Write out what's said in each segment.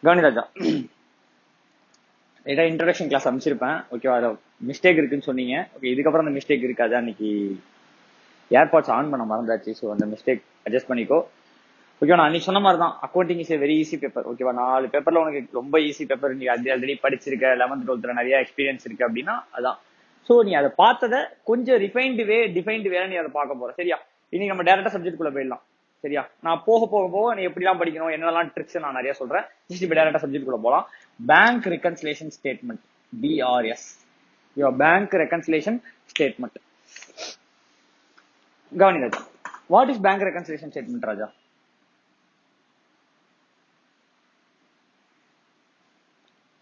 கவனி ராஜா, ஏதா introduction class அமைச்சிருப்பேன். ஓகேவா, அதில் மிஸ்டேக் இருக்குன்னு சொன்னீங்க. ஓகே, இதுக்கப்புறம் அந்த மிஸ்டேக் இருக்காது. அன்னைக்கு ஏர்பாட்ஸ் ஆன் பண்ண மறந்தாச்சு. ஸோ அந்த மிஸ்டேக் அட்ஜஸ்ட் பண்ணிக்கோ. ஓகேவா, நான் அன்னைக்கு சொன்ன மாதிரி தான், accounting is very easy paper. ஓகேவா, 4 பேப்பர்ல உனக்கு ரொம்ப ஈஸி பேப்பர். நீ ஆல்ரெடி படிச்சிருக்க, 11th 12th நிறைய எக்ஸ்பீரியன்ஸ் இருக்கு அப்படின்னா அதான். ஸோ நீ அதை பார்த்ததை கொஞ்சம் டிஃபைன்டு வே நீ அதை பார்க்க போற. சரியா, இன்னைக்கு நம்ம டேரக்டா சப்ஜெக்ட் குள்ள போயிடலாம். சரியா, நான் போக போக போக நீ எப்படிலாம் படிக்கணும், என்னெல்லாம் ட்ரிக்ஸ் நான் நிறைய சொல்றேன். ஜஸ்ட் இப்போ டேரக்டா சப்ஜெக்ட் குள்ள போகலாம். Bank reconciliation statement, BRS. Bank reconciliation statement. கவனி ராஜா, what is bank reconciliation statement ராஜா?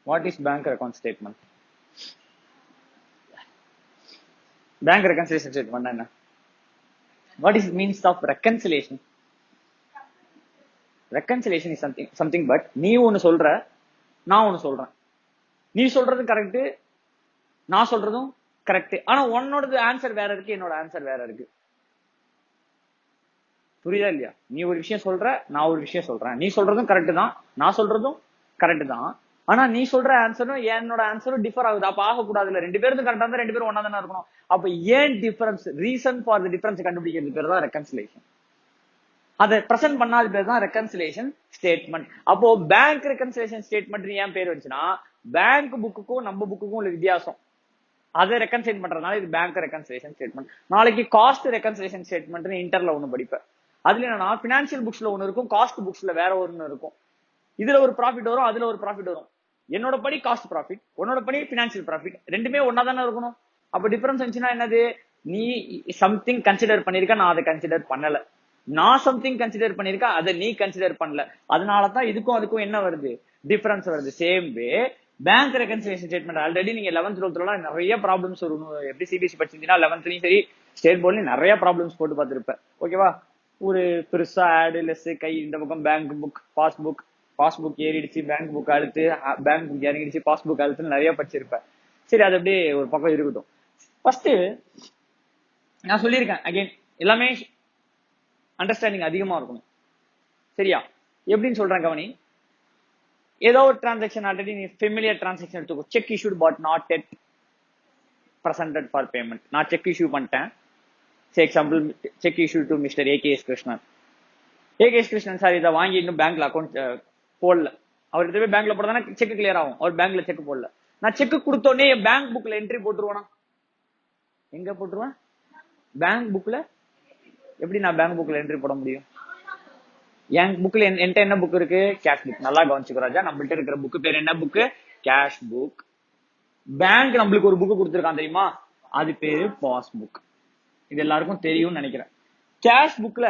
What is bank account statement? Bank reconciliation statement என்ன? What is means of reconciliation? Reconciliation is something but நீ ஒன்னு சொல்ற, நான் ஒன்னு சொல்றேன். நீ சொல்றது கரெக்ட், நான் சொல்றதும் கரெக்ட். ஆனா உன்னோட ஆன்சர் வேற இருக்கு, என்னோட ஆன்சர் வேற இருக்கு. புரியுதா இல்லையா? நீ ஒரு விஷயம் சொல்ற, நான் ஒரு விஷயம் சொல்றேன். நீ சொல்றதும் கரெக்ட் தான், நான் சொல்றதும் கரெக்ட் தான். ஆனா நீ சொல்ற ஆன்சரும் என்னோட ஆன்சரும் டிஃபர் ஆகுது. அப்ப ஆகக்கூடாதுல, 2 பேரும் கரெக்டா இருந்தா 2 பேரும் ஒன்னா தானே இருக்கணும். அப்ப ஏன் difference, reason for the difference கண்டுபிடிக்கிறது பேர் தான் ரெகன்சிலேஷன். அதை பிரசன்ட் பண்ணாத பேர் தான் ரெகன்சிலேஷன் ஸ்டேட்மெண்ட். அப்போ பேங்க் ரெகன்சிலேஷன் ஸ்டேட்மெண்ட் ஏன் பேர் வந்துச்சுன்னா, பேங்க் புக்குக்கும் நம்ம புக்குக்கும் உள்ள வித்தியாசம், அதை ரெகன்சிலேட் பண்றதுனால இது பேங்க் ரெகன்சிலேஷன் ஸ்டேட்மெண்ட். நாளைக்கு காஸ்ட் ரெகன்சிலேஷன் ஸ்டேட்மெண்ட் இன்டர்ல ஒண்ணு படிப்பேன். அதுல என்னன்னா, பினான்சியல் புக்ஸ்ல ஒண்ணு இருக்கும், காஸ்ட் புக்ஸ்ல வேற ஒண்ணு இருக்கும். இதுல ஒரு ப்ராஃபிட் வரும், அதுல ஒரு ப்ராஃபிட் வரும். என்னோட படி காஸ்ட் ப்ராஃபிட், உன்னோட படி பினான்சியல் ப்ராஃபிட், ரெண்டுமே ஒன்னா தானே இருக்கணும். அப்ப டிஃபரன்ஸ் வந்துச்சுன்னா என்னது, நீ சம்திங் கன்சிடர் பண்ணிருக்க, நான் அதை கன்சிடர் பண்ணல. நான் சம்திங் கன்சிடர் பண்ணிருக்க, அதை நீ கன்சிடர் பண்ணல. அதனாலதான் இதுக்கும் அதுக்கும் என்ன வருது, டிஃபரன்ஸ் வருது. Same way bank reconciliation statement already நீங்க 11th 12th நிறைய ப்ராப்ளம்ஸ் வரும். எப்படி சிபிஎஸ்சி படிச்சிருந்தீங்கன்னா 11th சரி, ஸ்டேட் போர்ட்லயும் நிறைய ப்ராப்ளம்ஸ் போட்டு பார்த்திருப்பேன். ஓகேவா, ஒரு பெருசா ஆடு லெஸ் கை, இந்த பக்கம் பேங்க் புக், பாஸ்புக் ஏறிடுச்சு, பேங்க் புக் அழுத்து, பேங்க் புக் இறங்கிடுச்சு, பாஸ்புக் அழுத்துன்னு நிறைய படிச்சிருப்பேன். சரி, அது அப்படியே ஒரு பக்கம் இருக்கட்டும். ஃபர்ஸ்ட் நான் சொல்லியிருக்கேன், அகைன் எல்லாமே அண்டர்ஸ்டாண்டிங் அதிகமா இருக்கணும். சரியா, எப்படின்னு சொல்றேன் கவனி. ஏதோ ஒரு டிரான்சாக்சன் ஆல்ரெடி நீ ஃபெமிலியர் டிரான்சாக்சன் எடுத்துக்கோ. Check issued but not yet presented for payment. நான் செக் இஷ்யூ பண்ணிட்டேன். Example, check issue to mister AKS Krishnan. AKS Krishnan sir இதை வாங்கி இன்னும் பேங்க்ல அக்கௌண்ட் போடல. அவர் எடுத்து போய் பேங்க்ல போடுறதானே செக் கிளியர் ஆகும். அவர் பேங்க்ல செக் போடல. நான் செக் கொடுத்தோடனே பேங்க் புக்ல என்ட்ரி போட்டுருவானா? எங்க போட்டுருவேன்? பேங்க் புக்ல. எப்படி நான் பேங்க் புக்ல என்ட்ரி போட முடியும்? என் புக்ல என்கிட்ட என்ன புக் இருக்கு? Cash book. நல்லா கவனிச்சுக்கோ ராஜா, நம்மள்ட்ட இருக்கிற புக் பேர் என்ன புக்? Cash book. பேங்க் நம்மளுக்கு ஒரு புக் கொடுத்துருக்கான் தெரியுமா, அது பேரு பாஸ்புக். இது எல்லாருக்கும் தெரியும்னு நினைக்கிறேன். கேஷ் புக்ல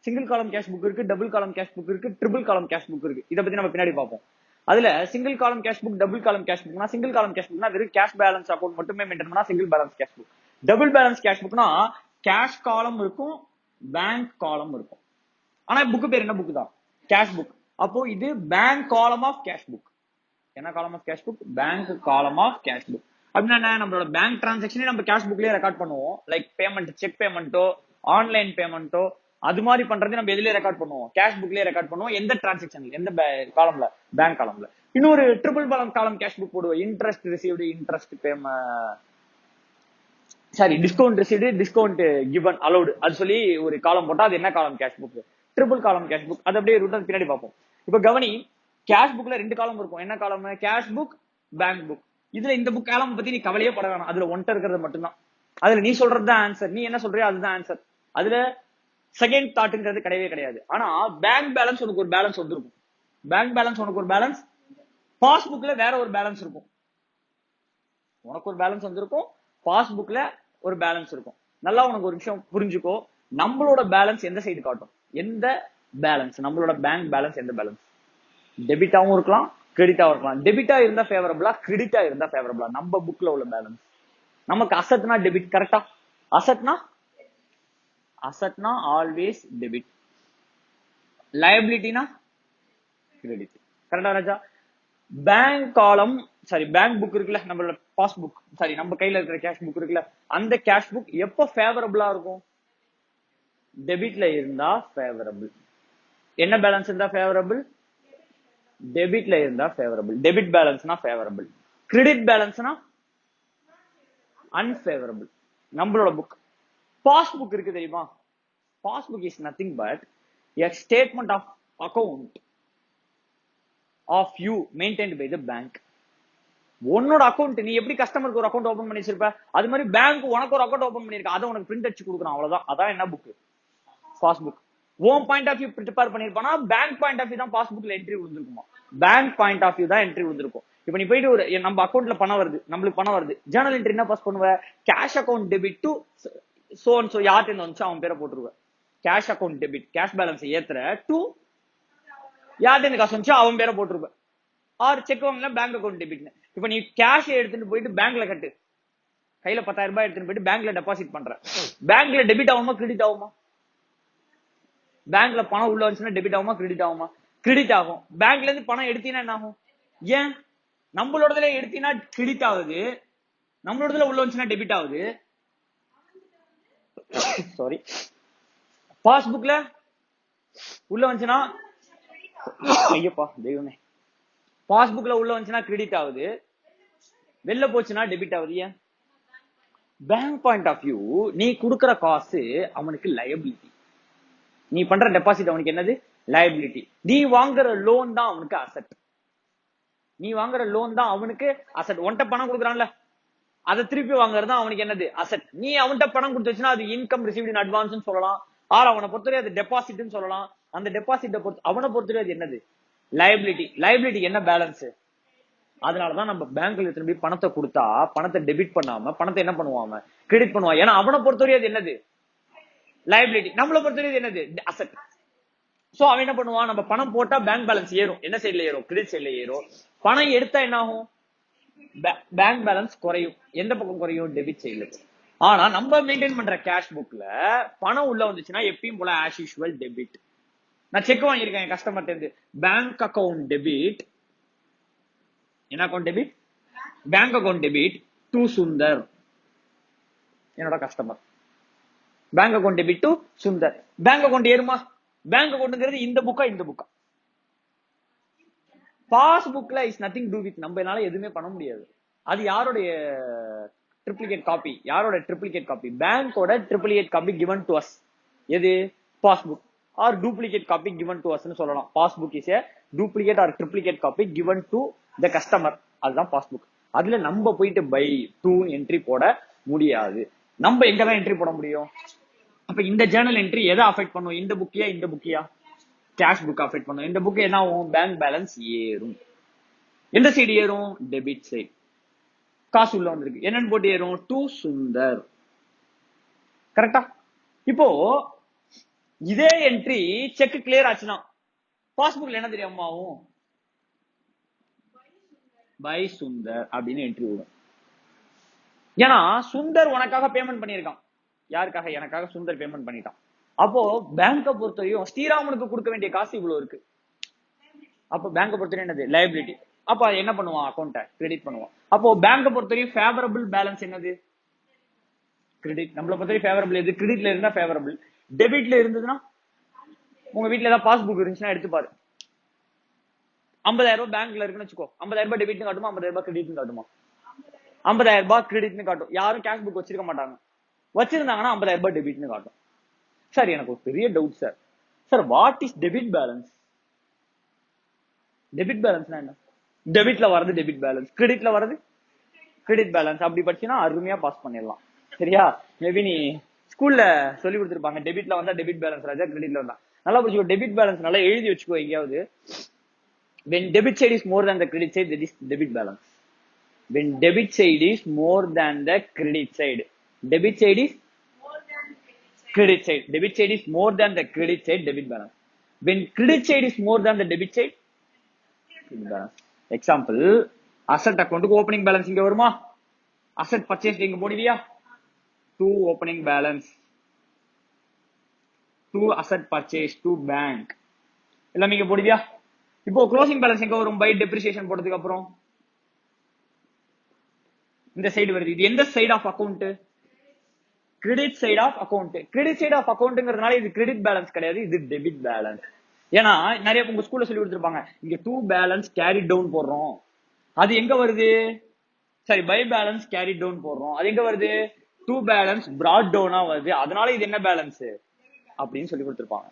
சிங்கிள் காலம் கேஷ் புக் இருக்கு, டபுள் காலம் கேஷ் புக் இருக்கு, ட்ரிபிள் காலம் கேஷ் புக் இருக்கு. இதை பத்தி நம்ம பின்னாடி பார்ப்போம். அதுல single column cash book, double column cash புக்னா, சிங்கிள் காலம் கேஷ் புக்னா வெறும் கேஷ் பேலன்ஸ் அக்கௌண்ட் மட்டுமே மெயின்டைன் பண்ணா single balance cash book. Double balance cash புக்னா கேஷ் காலம் இருக்கும், பேங்க் காலம் இருக்கும். ஆனா புக் பேர் என்ன புக் தான்? Cash book. அப்போ இது bank column of cash book. என்ன column of cash book? Bank column of cash book. அப்படின்னா நம்மளோட பேங்க் டிரான்சாக்சனே நம்ம கேஷ் புக்லயே ரெக்கார்ட் பண்ணுவோம். லைக் பேமெண்ட், செக் பேமெண்ட்டோ, ஆன்லைன் பேமெண்ட்டோ, அது மாதிரி பண்றது நம்ம எதுலயே ரெக்கார்ட் பண்ணுவோம்? கேஷ் புக்லயே ரெக்கார்ட் பண்ணுவோம். எந்த டிரான்சாக்சன், எந்த காலம்ல? பேங்க் காலம்ல. இன்னொரு ட்ரிபிள் காலம் கேஷ் புக் போடுவோம். Interest received, interest payment, sorry discount received, discount given allowed, அது சொல்லி ஒரு காலம் போட்டா அது என்ன காலம்? Cash book. Triple column cash book. அது அப்படியே ரூட் பின்னாடி பார்ப்போம். இப்ப கவனி, கேஷ் புக்ல 2 காலம் இருக்கும். என்ன காலம்? Cash book, bank book. இதுல இந்த புக் காலம் பத்தி நீ கவலையே பட வேணாம். அதுல ஒன்ட்ட இருக்கிறது மட்டும்தான். அதுல நீ சொல்றதுதான் ஆன்சர், நீ என்ன சொல்றியோ அதுதான் ஆன்சர். அதுல செகண்ட் தாட்ங்கிறது கிடையவே கிடையாது. ஆனா பேங்க் பேலன்ஸ் உனக்கு ஒரு பேலன்ஸ் வந்துருக்கும். பேங்க் பேலன்ஸ் உனக்கு ஒரு பேலன்ஸ், பாஸ்புக்ல வேற ஒரு பேலன்ஸ் இருக்கும். உனக்கு ஒரு பேலன்ஸ் வந்திருக்கும், பாஸ்புக்ல ஒரு பேலன்ஸ் இருக்கும். நல்லா உனக்கு ஒரு விஷயம் புரிஞ்சுக்கோ, நம்மளோட பேலன்ஸ் எந்த சைடு காட்டும்? எந்த பேலன்ஸ்? நம்மளோட பேங்க் பேலன்ஸ் எந்த பேலன்ஸ்? டெபிட்டாவும் இருக்கலாம், கிரெடிட்டாவும் இருக்கலாம். டெபிட்டா இருந்தா ஃபேவரபிளா, கிரெடிட்டா இருந்தா ஃபேவரபிளா? நம்ம புக்ல உள்ள பேலன்ஸ். நமக்கு அசட்னா டெபிட், கரெக்டா? அசட்னா ஆல்வேஸ் டெபிட், லயபிலிட்டினா கிரெடிட். கரெக்டா ராஜா? Bank column, sorry bank book இருக்குல்ல, நம்மளோட பாஸ்புக், சாரி நம்ம கையில இருக்கிற கேஷ் புக் இருக்குல்ல, அந்த கேஷ் புக் எப்ப ஃபேவரபிளா இருக்கும்? டெபிட்ல இருந்தா ஃபேவரபிள். என்ன பேலன்ஸ் இருந்தா ஃபேவரபிள்? டெபிட்ல இருந்தா ஃபேவரபிள். டெபிட் பேலன்ஸ்னா ஃபேவரபிள். கிரெடிட் பேலன்ஸ்னா அன்ஃபேவரபிள். நம்மளோட புக் பாஸ்புக் இருக்கு தெரியுமா? Passbook is nothing but a statement of account of you maintained by the bank. உன்னோட அக்கௌண்ட் நீ எப்படி கஸ்டமருக்கு ஒரு அக்கௌண்ட் ஓபன் பண்ணி வச்சிருப்ப, அது மாதிரி பேங்க் உனக்கு ஒரு அக்கௌண்ட் ஓபன் பண்ணிருக்க, அதை உனக்கு பிரிண்ட் அடிச்சு கொடுக்குறான். அவ்வளவுதான். அதான் என்ன book? Passbook. Own point of view prepare பண்ணிருப்பானா, பேங்க் பாயிண்ட் ஆஃப் வியூ தான் பாஸ்புக்ல என்ட்ரி விழுந்திருக்குமா? பேங்க் பாயிண்ட் ஆஃப் வியூ தான் என்ட்ரி விழுந்திருக்கும். இப்ப நீ போயிட்டு ஒரு நம்ம அக்கௌண்ட்ல பணம் வருது, நம்மளுக்கு பணம் வருது, ஜேர்னல் என்ட்ரி என்ன பாஸ் பண்ணுவ? Cash account debit to so and so, யார்ட்டு வந்துச்சு அவன் பேரை போட்டுருவேன். Cash account debit, cash balance ஏத்துற டு யார்ட்டு காசு வந்துச்சு அவன் பேரை போட்டுருவேன். ஆர் செக் வாங்கல பேங்க் அக்கௌண்ட் டெபிட்னு. இப்ப நீ கேஷ் எடுத்துட்டு போயிட்டு பேங்க்ல கட்டு, கையில 10,000 ரூபாய் எடுத்துட்டு போயிட்டு பேங்க்ல டெபாசிட் பண்ற, பேங்க்ல டெபிட் ஆகுமா கிரெடிட் ஆகுமா? பேங்க்ல பணம் உள்ள வந்துச்சுன்னா டெபிட் ஆகுமா கிரெடிட் ஆகுமா? கிரெடிட் ஆகும். பேங்க்ல இருந்து பணம் எடுத்தீங்கன்னா என்ன ஆகும்? ஏன் நம்மளோடதுல எடுத்தீங்கன்னா கிரெடிட் ஆகுது, நம்மளோடதுல உள்ள வந்துச்சுன்னா டெபிட் ஆகுது. சாரி, பாஸ்புக்ல உள்ள வந்துச்சுன்னா, ஐயப்பா தெய்வமே, பாஸ்புக்ல உள்ள வந்துச்சுன்னா கிரெடிட் ஆகுது, வெளில போச்சுன்னா டெபிட் ஆகுது. ஏன்? பேங்க் பாயிண்ட் ஆஃப் வியூ நீ கொடுக்கற காசு அவனுக்கு லயபிலிட்டி, நீ பண்ற டெபாசிட் அவனுக்கு என்னது? லயபிலிட்டி. நீ வாங்குற லோன் தான் அவனுக்கு அசெட். நீ வாங்குற லோன் தான் அவனுக்கு அசெட். உன்கிட்ட பணம் கொடுக்குறான்ல, அதை திருப்பி வாங்குறது தான் அவனுக்கு என்னது? அசெட். நீ அவன்கிட்ட பணம் கொடுத்துச்சுன்னா அது இன்கம் ரிசீவ்ட் இன் அட்வான்ஸ் சொல்லலாம், ஆர் அவனை பொறுத்தவரை அது டெபாசிட் சொல்லலாம். அந்த டெபாசிட் அவனை பொறுத்தவரை அது என்னது? லயபிலிட்டி. லயபிலிட்டி என்ன? பேலன்ஸ். அதனாலதான் நம்ம பேங்க்ல திரும்பி பணத்தை கொடுத்தா பணத்தை டெபிட் பண்ணாம பணத்தை என்ன பண்ணுவாங்க? கிரெடிட் பண்ணுவான். ஏன்னா அவனை பொறுத்தவரை அது என்னது? லயபிலிட்டி. நம்மளை பொறுத்தவரை என்னது? அசெட். சோ அவன் என்ன பண்ணுவான்? நம்ம பணம் போட்டா பேங்க் பேலன்ஸ் ஏறும். என்ன சைட்ல ஏறும்? கிரெடிட் சைட்ல ஏறும். பணம் எடுத்தா என்ன ஆகும்? பேங்க் பேலன்ஸ் குறையும். எந்த பக்கம் குறையும்? டெபிட் சைட்ல. ஆனா நம்ம மெயின்டைன் பண்ற கேஷ் புக்ல பணம் உள்ள வந்துச்சுன்னா எப்பயும் போல ஆஸ் யூசுவல் டெபிட். நான் செக் வாங்கியிருக்கேன் என் கஸ்டமர்ட்ட இருந்து, பேங்க் அக்கவுண்ட் டெபிட். என்ன account debit? Bank account debit to Sundar, என்னோட customer. Bank account debit to Sundar. Bank account ஏறுமா? பேங்க் அக்கவுண்ட்ங்கிறது இந்த புக்கா இந்த புக்கா? பாஸ்புக்ல இஸ் நத்திங் டு வித், நம்ம என்னால எதுவுமே பண்ண முடியாது. அது யாருடைய ட்ரிப்ளிகேட் காப்பி? யாரோட ட்ரிப்ளிகேட் காப்பி? பேங்கோட triplicate copy given to us. எது? Passbook. Or duplicate copy given to அஸ்னு சொல்லலாம். Passbook is a duplicate or triplicate copy given to the customer. அதுதான் பாஸ்புக். அதுல நம்ம போயிட்டு பை டூ என்ட்ரி போட முடியாது. நம்ம எங்கதான் என்ட்ரி போட முடியும்? அப்ப இந்த ஜேர்னல் என்ட்ரி எதை அஃபெக்ட் பண்ணும்? இந்த புக்கியா இந்த புக்கியா? கேஷ் புக் அஃபெக்ட் பண்ணும். இந்த புக் என்ன ஆகும்? பேங்க் பேலன்ஸ் ஏறும். எந்த சைடு ஏறும்? Debit side. காசு உள்ள வந்திருக்கு, என்னன்னு போட்டு ஏறும்? டு சுந்தர். கரெக்டா? இப்போ இதே என்ட்ரி செக் கிளியர் ஆச்சுன்னா பாஸ்புக்ல என்ன தெரியாம ஆகும்? பை சுந்தர் அப்படின்னு என்ட்ரி விடும். ஏன்னா சுந்தர் உனக்காக பேமெண்ட் பண்ணிருக்கான். யாருக்காக? எனக்காக சுந்தர் பேமெண்ட் பண்ணிட்டான். அப்போ பேங்கை பொறுத்தவரையும் ஸ்ரீராமனுக்கு கொடுக்க வேண்டிய காசு இவ்வளவு இருக்கு. அப்போ பேங்கை பொறுத்தவரையும் என்னது? லைபிலிட்டி. அப்ப என்ன பண்ணுவான்? அக்கௌண்ட்டை கிரெடிட் பண்ணுவான். அப்போ பேங்கை பொறுத்தவரையும் ஃபேவரபிள் பேலன்ஸ் என்னது? கிரெடிட். நம்மளை பொறுத்தவரையும் ஃபேவரபிள் எது? கிரெடிட்ல இருந்தா ஃபேவரபிள். டெபிட்ல இருந்ததுன்னா, உங்க வீட்டுல ஏதாவது பாஸ்புக் இருந்துச்சுன்னா எடுத்து பாரு. 50,000 ரூபாய் பேங்க்ல இருக்குன்னு வச்சுக்கோ. 50,000 ரூபாய் டெபிட்னு காட்டுமா? 50,000 ரூபாய் கிரெடிட்னு காட்டுமா? 50,000 ரூபாய் கிரெடிட்னு காட்டும். யாரும் கேஷ் புக் வச்சிருக்க மாட்டாங்க. வச்சிருந்தாங்கன்னா 50,000 ரூபாய் டெபிட்னு காட்டும். சார் எனக்கு ஒரு பெரிய doubt sir. Sir what is debit balance? Debit பேலன்ஸ்னா என்ன? டெபிட்ல வரது டெபிட் பேலன்ஸ், கிரெடிட்ல வரது கிரெடிட் பேலன்ஸ். அப்படி படிச்சுன்னா அருமையா பாஸ் பண்ணிடலாம். சரியா? மேபி நீ ஸ்கூல்ல சொல்லி கொடுத்துருப்பாங்க, டெபிட்ல வந்தா டெபிட் பேலன்ஸ் ராஜா, கிரெடிட்ல வந்தா. நல்லா படிச்சுக்கோ. டெபிட் பேலன்ஸ் நல்லா எழுதி வச்சுக்கோ எங்கேயாவது. when debit side is more than the credit side, that is debit balance. when debit side is more than the credit side, debit side is credit side. Debit side is more than the credit side, debit balance. When credit side is more than the debit side, credit balance. Example, asset account க்கு opening balance இங்க வருமா? asset purchase இங்க போடுவியா? to opening balance, to asset purchase, to bank எல்லாம் இங்க போடுவியா? இப்போ closing balance எங்க வரும்? By depreciation போட்டதுக்கு அப்புறம் இந்த சைடு வருது. இது எந்த side of account? Credit side of account. Credit side of அக்கவுண்ட்ங்கிறதுனால இது கிரெடிட் பேலன்ஸ் கிடையாது, இது டெபிட் பேலன்ஸ். ஏன்னா நிறைய உங்க ஸ்கூல்ல சொல்லி கொடுத்துருப்பாங்க, இங்க டூ பேலன்ஸ் கேரி டவுன் போடுறோம், அது எங்க வருது? சரி, பை பேலன்ஸ் கேரி டவுன் போடுறோம், அது எங்க வருது? டூ பேலன்ஸ் பிராட் டவுனா வருது, அதனால இது என்ன பேலன்ஸ் அப்படின்னு சொல்லி கொடுத்துருப்பாங்க.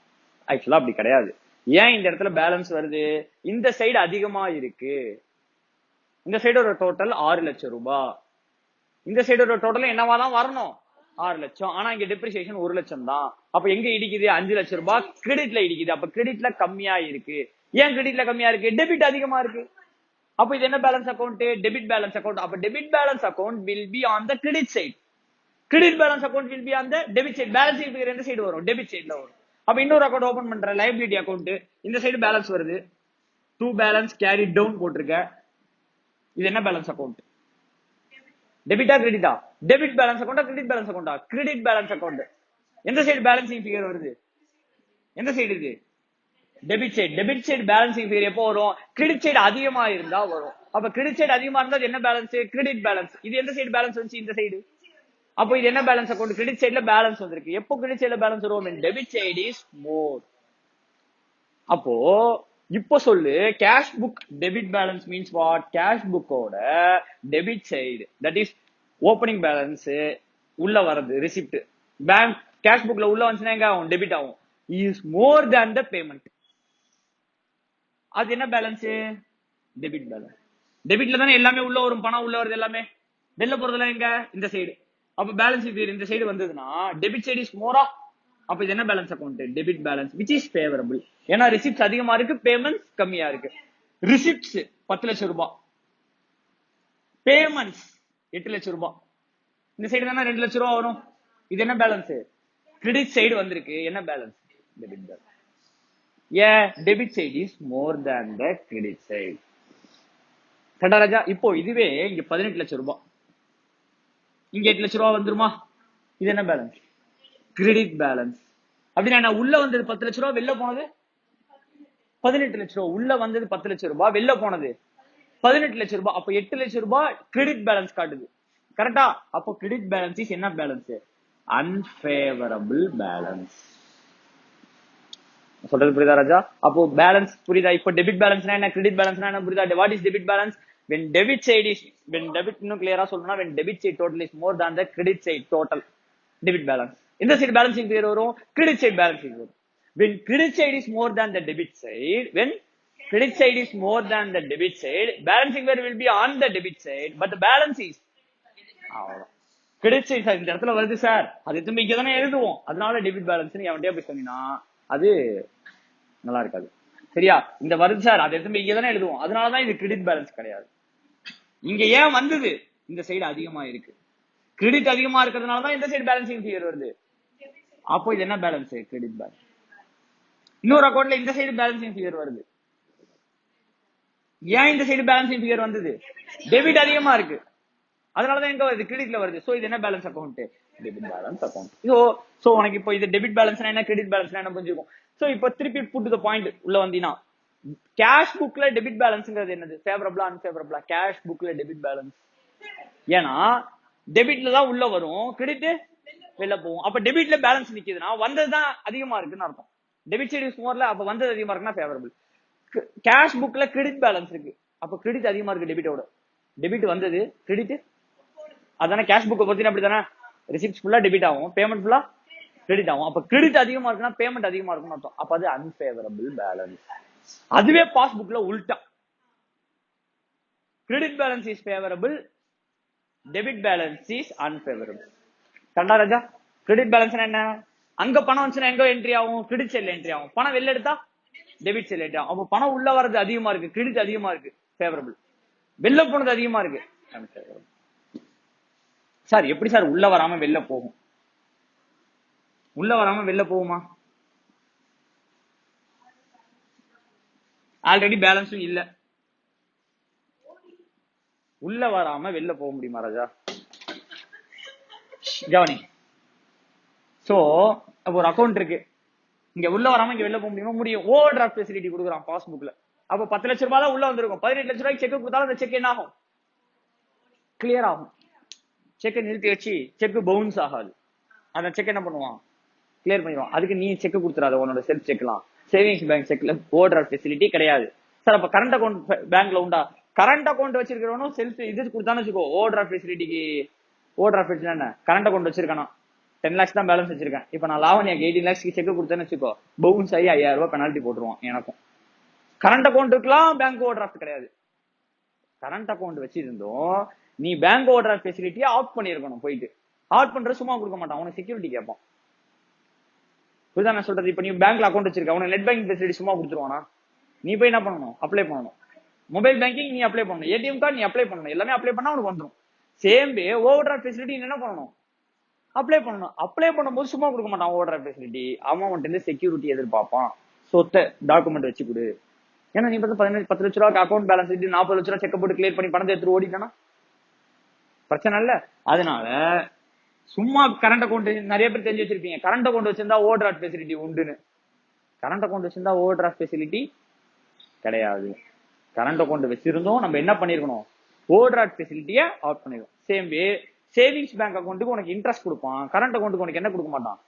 ஆக்சுவலா அப்படி கிடையாது. ஏன் இந்த இடத்துல பேலன்ஸ் வருது? இந்த சைடு அதிகமா இருக்கு, இந்த சைடோட டோட்டல் 6 லட்சம் ரூபாய், இந்த சைடோட டோட்டல் என்னவா தான் வரணும்? 6 லட்சம். ஆனா இங்க டெப்ரிசியேஷன் 1 லட்சம் தான். அப்ப எங்க இடிக்குது? 5 லட்சம் ரூபாய் கிரெடிட்ல இடிக்குது. அப்ப கிரெடிட்ல கம்மியா இருக்கு. ஏன் கிரெடிட்ல கம்மியா இருக்கு? டெபிட் அதிகமா இருக்கு. அப்ப இது என்ன balance account? Debit balance account. அப்ப debit balance account will be on the credit side, credit balance account will be on the debit side. Balance sheet எந்த சைடு வரும்? டெபிட் சைடுல வரும். அப்ப இன்னொரு அக்கௌண்ட் ஓபன் பண்ற, லைபிலிட்டி அக்கௌண்ட், இந்த சைடு பேலன்ஸ் வருது, டூ பேலன்ஸ் கேரி டவுன் போட்டிருக்க, இது என்ன பேலன்ஸ் அக்கௌண்ட்? டெபிட்டா கிரெடிட்டா? டெபிட் பேலன்ஸ் அக்கௌண்டா கிரெடிட் பேலன்ஸ் அக்கௌண்டா? Credit balance account. எந்த சைடு பேலன்சிங் ஃபிகர் வருது? எந்த சைடு இது? Debit side. Debit side balancing figure எப்போ வரும்? கிரெடிட் சைடு அதிகமா இருந்தா வரும். அப்ப கிரெடிட் சைடு அதிகமா இருந்தா என்ன பேலன்ஸ்? Credit balance. இது எந்த சைடு பேலன்ஸ் வந்துச்சு? இந்த சைடு. அப்போ இது என்ன பேலன்ஸ் அக்கௌண்ட்? கிரெடிட் சைடுல பேலன்ஸ் வந்திருக்கு. எப்போ கிரெடிட் சைடுல பேலன்ஸ் வரும்? Debit side is more. அப்போ இப்போ சொல்லு, cash book debit balance means what? Cash புக்கோட debit side, that is opening balance உள்ள வரது, ரிசிப்ட். பேங்க் கேஷ் புக்ல உள்ள வந்துச்சுன்னா எங்க ஆகும்? டெபிட் ஆகும். Is more than the payment. அது என்ன பேலன்ஸ்? Debit balance. டெபிட்ல தானே எல்லாமே உள்ள வரும், பணம் உள்ள வருது எல்லாமே. வெளில போறதெல்லாம் எங்க? இந்த சைடு. அப்ப பேலன்ஸ் இந்த சைடு வந்ததுன்னா டெபிட் சைடு இஸ் மோரா. அப்ப இது என்ன balance account? Debit balance which is favorable. ஏன்னா ரிசிப்ட்ஸ் அதிகமா இருக்கு, பேமெண்ட்ஸ் கம்மியா இருக்கு. ரிசிப்ட்ஸ் 10 லட்சம் ரூபாய், பேமெண்ட்ஸ் 8 லட்சம் ரூபாய். இந்த சைடு தானே 2 லட்சம் ரூபாய் வரும். இது என்ன பேலன்ஸ்? கிரெடிட் சைடு வந்திருக்கு. என்ன பேலன்ஸ்? Debit balance. ஏன்? Debit side is more than the credit side. கரெக்டா ராஜா? இப்போ இதுவே இங்க 18 லட்சம் ரூபாய், இங்க 8 லட்சம் ரூபாய் வந்துருமா? இது என்ன பேலன்ஸ்? Credit balance. அப்படின்னா உள்ள வந்தது 10 லட்சம் ரூபாய், வெளில போனது 18 லட்சம் ரூபாய். உள்ள வந்தது 10 லட்சம் ரூபாய், வெளில போனது 18 லட்சம் ரூபாய். அப்ப 8 லட்சம் ரூபாய் கிரெடிட் பேலன்ஸ் காட்டுது. கரெக்டா? அப்போ கிரெடிட் பேலன்ஸ் இஸ் என்ன பேலன்ஸ்? Unfavourable balance. சொல்றது புரியுதா ராஜா? அப்போ பேலன்ஸ் புரியுதா? இப்போ டெபிட் பேலன்ஸ்னா என்ன, கிரெடிட் பேலன்ஸ்னா என்ன புரியுதா? What is debit balance? when debit side is when debit, இன்னும் கிளியரா சொல்லணும்னா when debit side total is more than the credit side total, debit balance. இந்த சைடு பேலன்சிங் ஃபிகர் வரும், கிரெடிட் சைடு பேலன்சிங் வரும். when credit side is more than the debit side, when credit side is more than the debit side, balancing figure will be on the debit side, but the balance is credit side. Sir இந்த இடத்துல வருது sir, அது திரும்ப இங்க தானே எழுதுவோம், அதனால debit balance எவன்டே போய் சொன்னீங்கன்னா அது நல்லா இருக்காது. சரியா? இந்த வருது சார், அது திரும்ப இங்க தானே எழுதுவோம், அதனாலதான் இது கிரெடிட் பேலன்ஸ் கிடையாது. இங்க ஏன் வந்தது? இந்த சைடு அதிகமா இருக்கு, கிரெடிட் அதிகமா இருக்கிறதுனாலதான் இந்த சைடு பேலன்சிங் ஃபிகர் வருது. அப்போ இது என்ன பேலன்ஸ்? Credit balance. இன்னொரு அக்கௌண்ட்ல இந்த சைடு பேலன்சிங் ஃபிகர் வருது. ஏன் இந்த சைடு பேலன்சிங் ஃபிகர் வந்தது? டெபிட் அதிகமா இருக்கு, அதனாலதான் எங்க வருது? கிரெடிட்ல வருது. சோ இது என்ன balance account? Debit balance account. So உனக்கு இப்போ இது டெபிட் பேலன்ஸ்னா என்ன, கிரெடிட் பேலன்ஸ்னா என்ன புரிஞ்சுக்கும். சோ இப்போ திருப்பி புட் டு தி பாயிண்ட் உள்ள வந்தீனா, கேஷ் புக்ல டெபிட் பேலன்ஸ்ங்கிறது என்னது? ஃபேவரபிளா அன்ஃபேவரபிளா? கேஷ் புக்ல டெபிட் பேலன்ஸ். ஏன்னா டெபிட்ல தான் உள்ள வரும், கிரெடிட் வெளில போகும். அப்ப டெபிட்ல பேலன்ஸ் நிக்குதுன்னா வந்ததுதான் அதிகமா இருக்குன்னு அர்த்தம். டெபிட் சைடு இஸ் மோர்ல, அப்ப வந்தது அதிகமா இருக்குன்னா ஃபேவரபிள். கேஷ் புக்ல கிரெடிட் பேலன்ஸ் இருக்கு, அப்ப கிரெடிட் அதிகமா இருக்கு டெபிட்டோட. டெபிட் வந்தது, கிரெடிட். அதானே கேஷ் புக்கை பத்தி அப்படித்தானே? ரிசிப்ட் ஃபுல்லா டெபிட் ஆகும், பேமெண்ட் ஃபுல்லா கிரெடிட் ஆகும். அப்ப கிரெடிட் அதிகமா இருக்குன்னா பேமெண்ட் அதிகமா இருக்குன்னு அர்த்தம். அப்ப அது அன்ஃபேவரபிள் பேலன்ஸ். அதுவே பாஸ்புக்ல உல்டா, credit balance is favourable, debit balance is unfavourable. கண்டா ராஜா? கிரெடிட் பேலன்ஸ் என்ன? அங்க பணம் வந்துச்சுன்னா எங்க என்ட்ரி ஆகும்? கிரெடிட் சைட்ல என்ட்ரி ஆகும். பணம் வெளில எடுத்தா டெபிட் சைட்ல என்ட்ரி ஆகும். அப்ப பணம் உள்ள வரது அதிகமா இருக்கு, கிரெடிட் அதிகமா இருக்கு, ஃபேவரபிள். வெளில போனது அதிகமா இருக்கு, அன்ஃபேவரபிள். சார் எப்படி சார் உள்ள வராம வெளில போகும்? உள்ள வராம வெளில போகுமா? ஆல்ரெடி பேலன்ஸும் இல்ல, உள்ள வராம வெளில போக முடியுமா ராஜா? கவனி. சோ ஒரு அக்கௌண்ட் இருக்கு, இங்க உள்ள வராம இங்க வெளில போக முடியுமா? முடியும். ஓவர் டிராஃப்ட் ஃபெசிலிட்டி கொடுக்குறான் பாஸ்புக்ல. அப்ப 10 லட்சம் ரூபாய் தான் உள்ள வந்திருக்கும். 18 லட்சம் ரூபாய்க்கு செக் கொடுத்தாலும் அந்த செக் என்ன ஆகும்? கிளியர் ஆகும். செக் நிறுத்தி வச்சு செக் பவுன்ஸ் ஆகாது. அந்த செக் என்ன பண்ணுவான்? கிளியர் பண்ணிடுவான். அதுக்கு நீ செக் கொடுத்துறாத, உன்னோட செல்ஃப் செக்லாம் சேவிங்ஸ் பேங்க் செக்ல ஓவர் டிராஃப்ட் ஃபெசிலிட்டி கிடையாது சார். அப்ப கரண்ட் அக்கௌண்ட் பேங்க்ல உண்டா? கரண்ட் அக்கௌண்ட் வச்சிருக்கிறவனும் செல்ஃப் இது கொடுத்தான்னு வச்சுக்கோ. ஓவர் டிராஃப்ட் ஃபெசிலிட்டிக்கு ஓவர் டிராஃப்ட் ஃபெசிலிட்டி என்ன? கரண்ட் அக்கௌண்ட் வச்சிருக்கானா 10 lakhs தான் பேலன்ஸ் வச்சிருக்கேன். இப்ப நான் லாவணியாக்கு 18 lakhs செக் கொடுத்தேன்னு வச்சுக்கோ, பவுன்ஸ் ஆகி 5000 ரூபாய் பெனால்ட்டி போட்டுருவான் எனக்கும். கரண்ட் அக்கௌண்ட்டுக்குலாம் பேங்க் ஓவர் டிராஃப்ட் கிடையாது. கரண்ட் அக்கௌண்ட் வச்சிருந்தோம் நீ பேங்க் ஓவர் டிராஃப்ட் ஃபெசிலிட்டியை ஆஃப் பண்ணிருக்கணும். போயிட்டு ஆஃப் பண்ற சும்மா கொடுக்க மாட்டான், உனக்கு செக்யூரிட்டி கேட்பான். புரியுதா நான் சொல்றது? இப்ப நீ பேங்க்ல அக்கௌண்ட் வச்சிருக்க, உனக்கு நெட் பேங்கிங் ஃபெசிலிட்டி சும்மா கொடுத்துருவானா? நீ போய் என்ன பண்ணணும்? அப்ளை பண்ணணும். மொபைல் பேங்கிங் நீ அப்ளை பண்ணணும், ஏடிஎம் கார்டு நீ அப்ளை பண்ணணும், எல்லாமே அப்ளை பண்ணா உனக்கு வந்துடும். Same way over draft facility என்ன பண்ணணும்? அப்ளை பண்ணணும். அப்ளை பண்ணும்போது சும்மா கொடுக்க மாட்டான் ஓவர் டிராஃப்ட் ஃபெசிலிட்டி. அவன் வந்து செக்யூரிட்டி எதிர்பார்ப்பான். சொத்தை டாக்குமெண்ட் வச்சு கொடு. ஏன்னா நீ வந்து 10 லட்ச ரூபாய்க்கு அக்கௌண்ட் பேலன்ஸ் 40 லட்ச ரூபாய் செக் போட்டு கிளியர் பண்ணி பணத்தை எடுத்து ஓடிட்டானா பிரச்சனை இல்ல. அதனால சும்மா கரண்ட் அக்கௌண்ட் நிறைய பேர் தெரிஞ்சு வச்சிருப்பீங்க, கரண்ட் அக்கௌண்ட் வச்சிருந்தா ஓவர் டிராஃப்ட் ஃபெசிலிட்டி உண்டுன்னு. கரண்ட் அக்கௌண்ட் வச்சிருந்தா ஓவர் டிராஃப்ட் ஃபெசிலிட்டி கிடையாது. கரண்ட் அக்கௌண்ட் வச்சிருந்தோம் நம்ம என்ன பண்ணிருக்கணும்? ஓவர் டிராஃப்ட் ஃபெசிலிட்டியை ஆஃப் பண்ணிருக்கோம். சேம் வே சேவிங்ஸ் பேங்க் அக்கௌண்ட்டுக்கு உனக்கு இன்ட்ரெஸ்ட் கொடுப்பான், கரண்ட் அக்கௌண்ட்டுக்கு உனக்கு என்ன கொடுக்க மாட்டான்.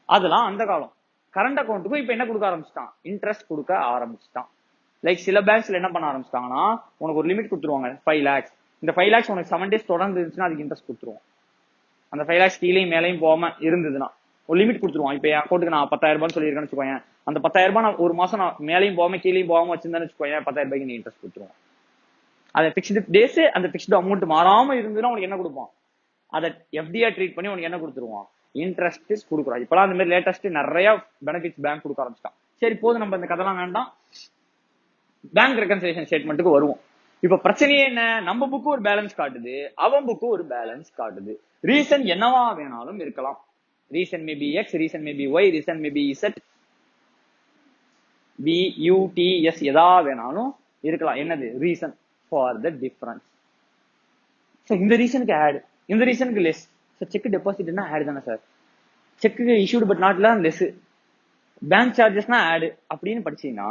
அதெல்லாம் அந்த காலம். கரண்ட் அக்கௌண்ட்டுக்கும் இப்ப என்ன கொடுக்க ஆரம்பிச்சிட்டான்? இன்ட்ரெஸ்ட் கொடுக்க ஆரம்பிச்சிட்டான். லைக் சில பேங்க்ஸ்ல என்ன பண்ண ஆரம்பிச்சிட்டாங்கன்னா, உனக்கு ஒரு லிமிட் கொடுத்துருவாங்க 5 lakhs. இந்த 5 lakhs உனக்கு 7 days தொடர்ந்து இருந்துச்சுன்னா அதுக்கு இன்ட்ரெஸ்ட் கொடுத்துருவோம். அந்த 5 lakhs கீழையும் மேலையும் போகாம இருந்ததுன்னா ஒரு லிமிட் கொடுத்துருவான். இப்ப என் அக்கௌண்ட்டுக்கு நான் 10,000 ரூபாய் சொல்லியிருக்கேன்னு வச்சுக்கோங்க, அந்த 10,000 ரூபாய் நான் ஒரு மாசம் நான் மேலையும் போகாம கீழையும் போகாம வச்சிருந்தேன்னு வச்சுக்கோங்க, 10,000 ரூபாய்க்கு நீ இன்ட்ரெஸ்ட் கொடுத்துருவோம். அந்த பிக்ஸ்டு டேஸ் அந்த பிக்ஸ்டு அமௌண்ட் மாறாம இருந்ததுன்னா உனக்கு என்ன கொடுப்பான்? அதை எஃப்டியா ட்ரீட் பண்ணி உனக்கு என்ன கொடுத்துருவான்? இன்ட்ரெஸ்ட் கொடுக்குறான். இப்பெல்லாம் அந்த மாதிரி லேட்டஸ்ட் நிறைய பெனிஃபிட்ஸ் பேங்க் கொடுக்க ஆரம்பிச்சிட்டான். சரி போதும், நம்ம இந்த கதெல்லாம் வேண்டாம், பேங்க் ரெகன்சிலேஷன் ஸ்டேட்மெண்ட்டுக்கு வருவோம். இப்ப பிரச்சனையே என்ன? நம்ம புக்கு ஒரு பேலன்ஸ் காட்டுது, அவன் புக்கு ஒரு பேலன்ஸ் காட்டுது. ரீசன் என்னவா வேணாலும் இருக்கலாம். Reason may be X, reason may be Y, reason may be Z, B U T S, எதா வேணாலும் இருக்கலாம். என்னது ரீசன் ஃபார் த டிஃபரன்ஸ்? இந்த ரீசனுக்கு ஆட், இந்த ரீசனுக்கு லெஸ். செக் டெபாசிட்னா ஆட் தானே சார். செக்கு இஷ்யூடு பட் நாட்ல லெஸ், பேங்க் சார்ஜஸ்னா ஆட் அப்படின்னு படிச்சீங்கன்னா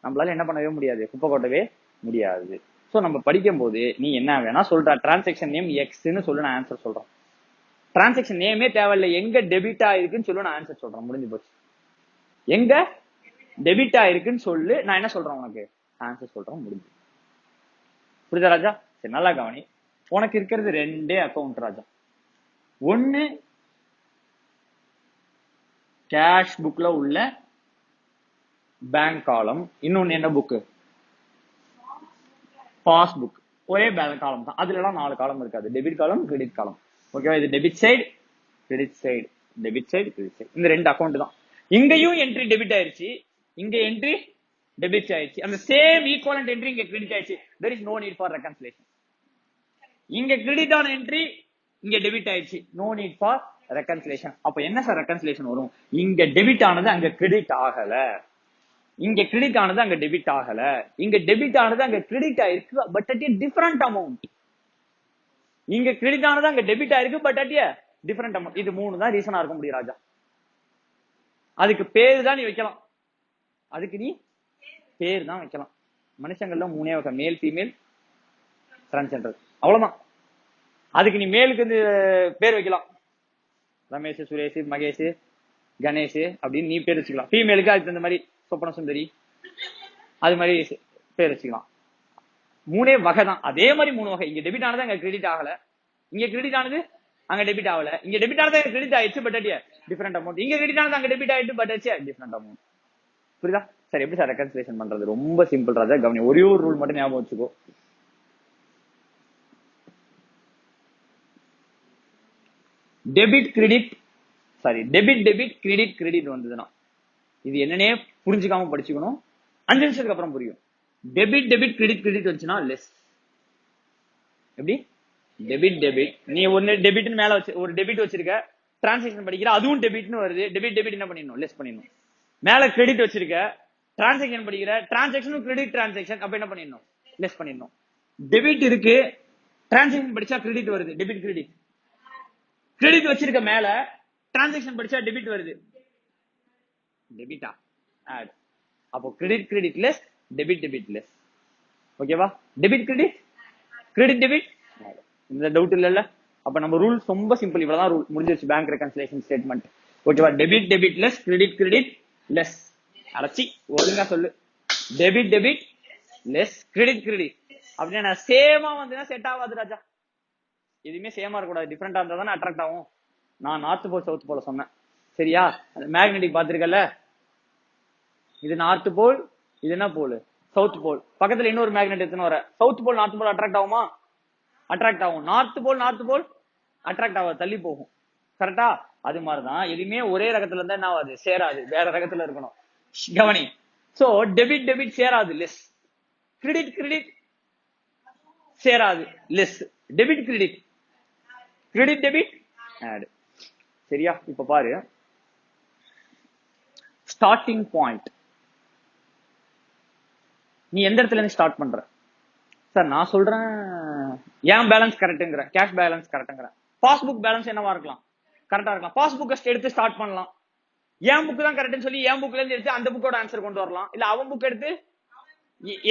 நம்மளால என்ன பண்ணவே முடியாது, குப்பை கொட்டவே முடியாது. சோ நம்ம படிக்கும் போது நீ என்ன வேணா சொல்ற, டிரான்சாக்சன் நேம் எக்ஸ்ன்னு சொல்லு, நான் ஆன்சர் சொல்றேன். டிரான்சாக்சன் நேமே தேவையில்லை, எங்க டெபிட் ஆயிருக்குன்னு சொல்லு, நான் ஆன்சர் சொல்றேன். முடிஞ்சு போச்சு. எங்க டெபிட் ஆயிருக்குன்னு சொல்லு, நான் என்ன சொல்றேன் உனக்கு ஆன்சர் சொல்றேன். முடிஞ்சு. புரியுதா ராஜா? சரி நல்லா கவனி. உனக்கு இருக்கிறது 2 அக்கௌண்ட் ராஜா. ஒன்னு கேஷ் புக்ல உள்ள பேங்க் காலம், இன்னொன்னு என்ன புக்? Pass book. ஒரே பேங்க் காலம் தான், அதுல எல்லாம் 4 காலம் இருக்காது. டெபிட் காலம், கிரெடிட் காலம். ஓகேவா? இது debit side, credit side, debit side, credit side. இந்த 2 அக்கௌண்ட் தான். இங்கேயும் என்ட்ரி டெபிட் ஆயிருச்சு, இங்க என்ட்ரி டெபிட் ஆயிருச்சு. அந்த சேம் ஈக்குவலன்ட் என்ட்ரி இங்க கிரெடிட் ஆயிருச்சு. there is no need for reconciliation. இங்க கிரெடிட் ஆன என்ட்ரி இங்க டெபிட் ஆயிருச்சு, no need for reconciliation. அப்ப என்ன சார் ரெக்கன்சிலேஷன் வரும்? இங்க டெபிட் ஆனது அங்க கிரெடிட் ஆகல, இங்க கிரெடிட் ஆனது அங்க டெபிட் ஆகல, இங்க டெபிட் ஆனது அங்க கிரெடிட் ஆயிருக்கு பட் அட் டிஃபரண்ட் அமௌண்ட். இங்க கிரெடிட் ஆனது அங்க டெபிட் ஆயிருக்கு பட் அட் டிஃபரண்ட் அமௌண்ட். இது 3 தான் ரீசனா இருக்க முடியும் ராஜா. அதுக்கு பேரு தான் நீ வைக்கலாம், அதுக்கு நீ பேர் தான் வைக்கலாம். மனுஷங்கள்ல 3 வகை, மேல், ஃபீமேல், டிரான்ஸ்ஜெண்டர், அவ்வளவுதான். அதுக்கு நீ மேலுக்கு வந்து பேர் வைக்கலாம், ரமேஷ், சுரேஷ், மகேஷ், கணேஷ் அப்படின்னு நீ பேர் வச்சுக்கலாம். ஃபீமேலுக்கு அதுக்கு இந்த மாதிரி சொப்பன சுந்தரி அது மாதிரி பேர் வச்சுக்கலாம். 3 வகை தான். அதே மாதிரி 3 வகை. இங்க டெபிட் ஆனது அங்க கிரெடிட் ஆகல, இங்க கிரெடிட் ஆனது அங்க டெபிட் ஆகல, இங்க டெபிட் ஆனது அங்க கிரெடிட் ஆயிடுச்சு பட் அட் டிஃபரண்ட் அமௌண்ட், இங்க கிரெடிட் ஆனது அங்க டெபிட் ஆயிடுச்சு பட் அட் டிஃபரண்ட் அமௌண்ட். புரியுதா? சரி, எப்படி சார் ரெகன்சிலேஷன் பண்றது? ரொம்ப சிம்பிள் ராஜா. கவனி, ஒரே ஒரு ரூல் மட்டும் ஞாபகம் வச்சுக்கோ. Debit credit, sorry debit debit, credit credit வந்ததுன்னா இது என்னன்னே புரிஞ்சுக்காம படிச்சுக்கணும். 5 நிமிஷத்துக்கு அப்புறம் புரியும். டெபிட் டெபிட், கிரெடிட் கிரெடிட் வந்துச்சுன்னா லெஸ். எப்படி? டெபிட் டெபிட், நீ ஒன்னு டெபிட்னு மேல வச்சு ஒரு டெபிட் வச்சிருக்க, டிரான்சாக்சன் படிக்கிற, அதுவும் டெபிட்னு வருது, டெபிட் டெபிட் என்ன பண்ணிடணும்? லெஸ் பண்ணிடணும். மேல கிரெடிட் வச்சிருக்க, டிரான்சாக்சன் படிக்கிற, டிரான்சாக்சனும் கிரெடிட் டிரான்சாக்சன், அப்ப என்ன பண்ணிடணும்? லெஸ் பண்ணிடணும். டெபிட் இருக்கு, டிரான்சாக்சன் படிச்சா கிரெடிட் வருது, டெபிட் கிரெடிட். கிரெடிட் வச்சிருக்க, மேல டிரான்சாக்சன் படிச்சா டெபிட் வருது, டெபிட்டா ஆட். அப்போ credit credit less, debit debit less. ஓகேவா? Debit credit, credit debit. இந்த டவுட் இல்ல. அப்ப நம்ம ரூல் ரொம்ப சிம்பிள், இவ்வளவுதான் ரூல், முடிஞ்சிருச்சு பேங்க் ரெகன்சிலேஷன் ஸ்டேட்மெண்ட். ஓகேவா? Debit debit less, credit credit less, அடச்சி ஒழுங்கா சொல்லு. Debit debit less credit credit அப்படின்னா சேமா வந்து செட் ஆகாது ராஜா. எதுவுமே சேமா இருக்கக்கூடாது, டிஃபரெண்டா இருந்தா தானே அட்ராக்ட் ஆகும். நான் நார்த் போல் சவுத் போல சொன்னேன் சரியா. மேக்னெட்டிக் பாத்திருக்கல, இது நார்த் போல், இது என்ன போல் சவுத் போல். பக்கத்துல இன்னொரு மேக்னெட் எடுத்துன்னு வர, south pole north pole attract ஆகுமா? அட்ராக்ட் ஆகும். நார்த் போல் அட்ராக்ட் ஆகாது, தள்ளி போகும். கரெக்டா? அது மாதிரிதான் எதுவுமே ஒரே ரகத்துல இருந்தா என்ன ஆகுது, சேராது, வேற ரகத்துல இருக்கணும். கவனி. சோ டெபிட் டெபிட் சேராது, லெஸ். கிரெடிட் கிரெடிட் சேராது, less. Debit credit, credit debit add. சரியா? இப்ப பாரு, ஸ்டார்டிங் பாயிண்ட் நீ எந்த இடத்துல இருந்து ஸ்டார்ட் பண்ற? சார் நான் சொல்றேன் ஏன் பேலன்ஸ் கரெக்ட்ங்கிற, கேஷ் பேலன்ஸ் கரெக்ட்ங்கிற. பாஸ்புக் பேலன்ஸ் என்னவா இருக்கலாம், கரெக்டா இருக்கலாம். பாஸ்புக் எடுத்து ஸ்டார்ட் பண்ணலாம். ஏன் புக் தான் கரெக்ட்னு சொல்லி என் புக்ல இருந்து எடுத்து அந்த புக்கோட ஆன்சர் கொண்டு வரலாம். இல்ல அவன் புக் எடுத்து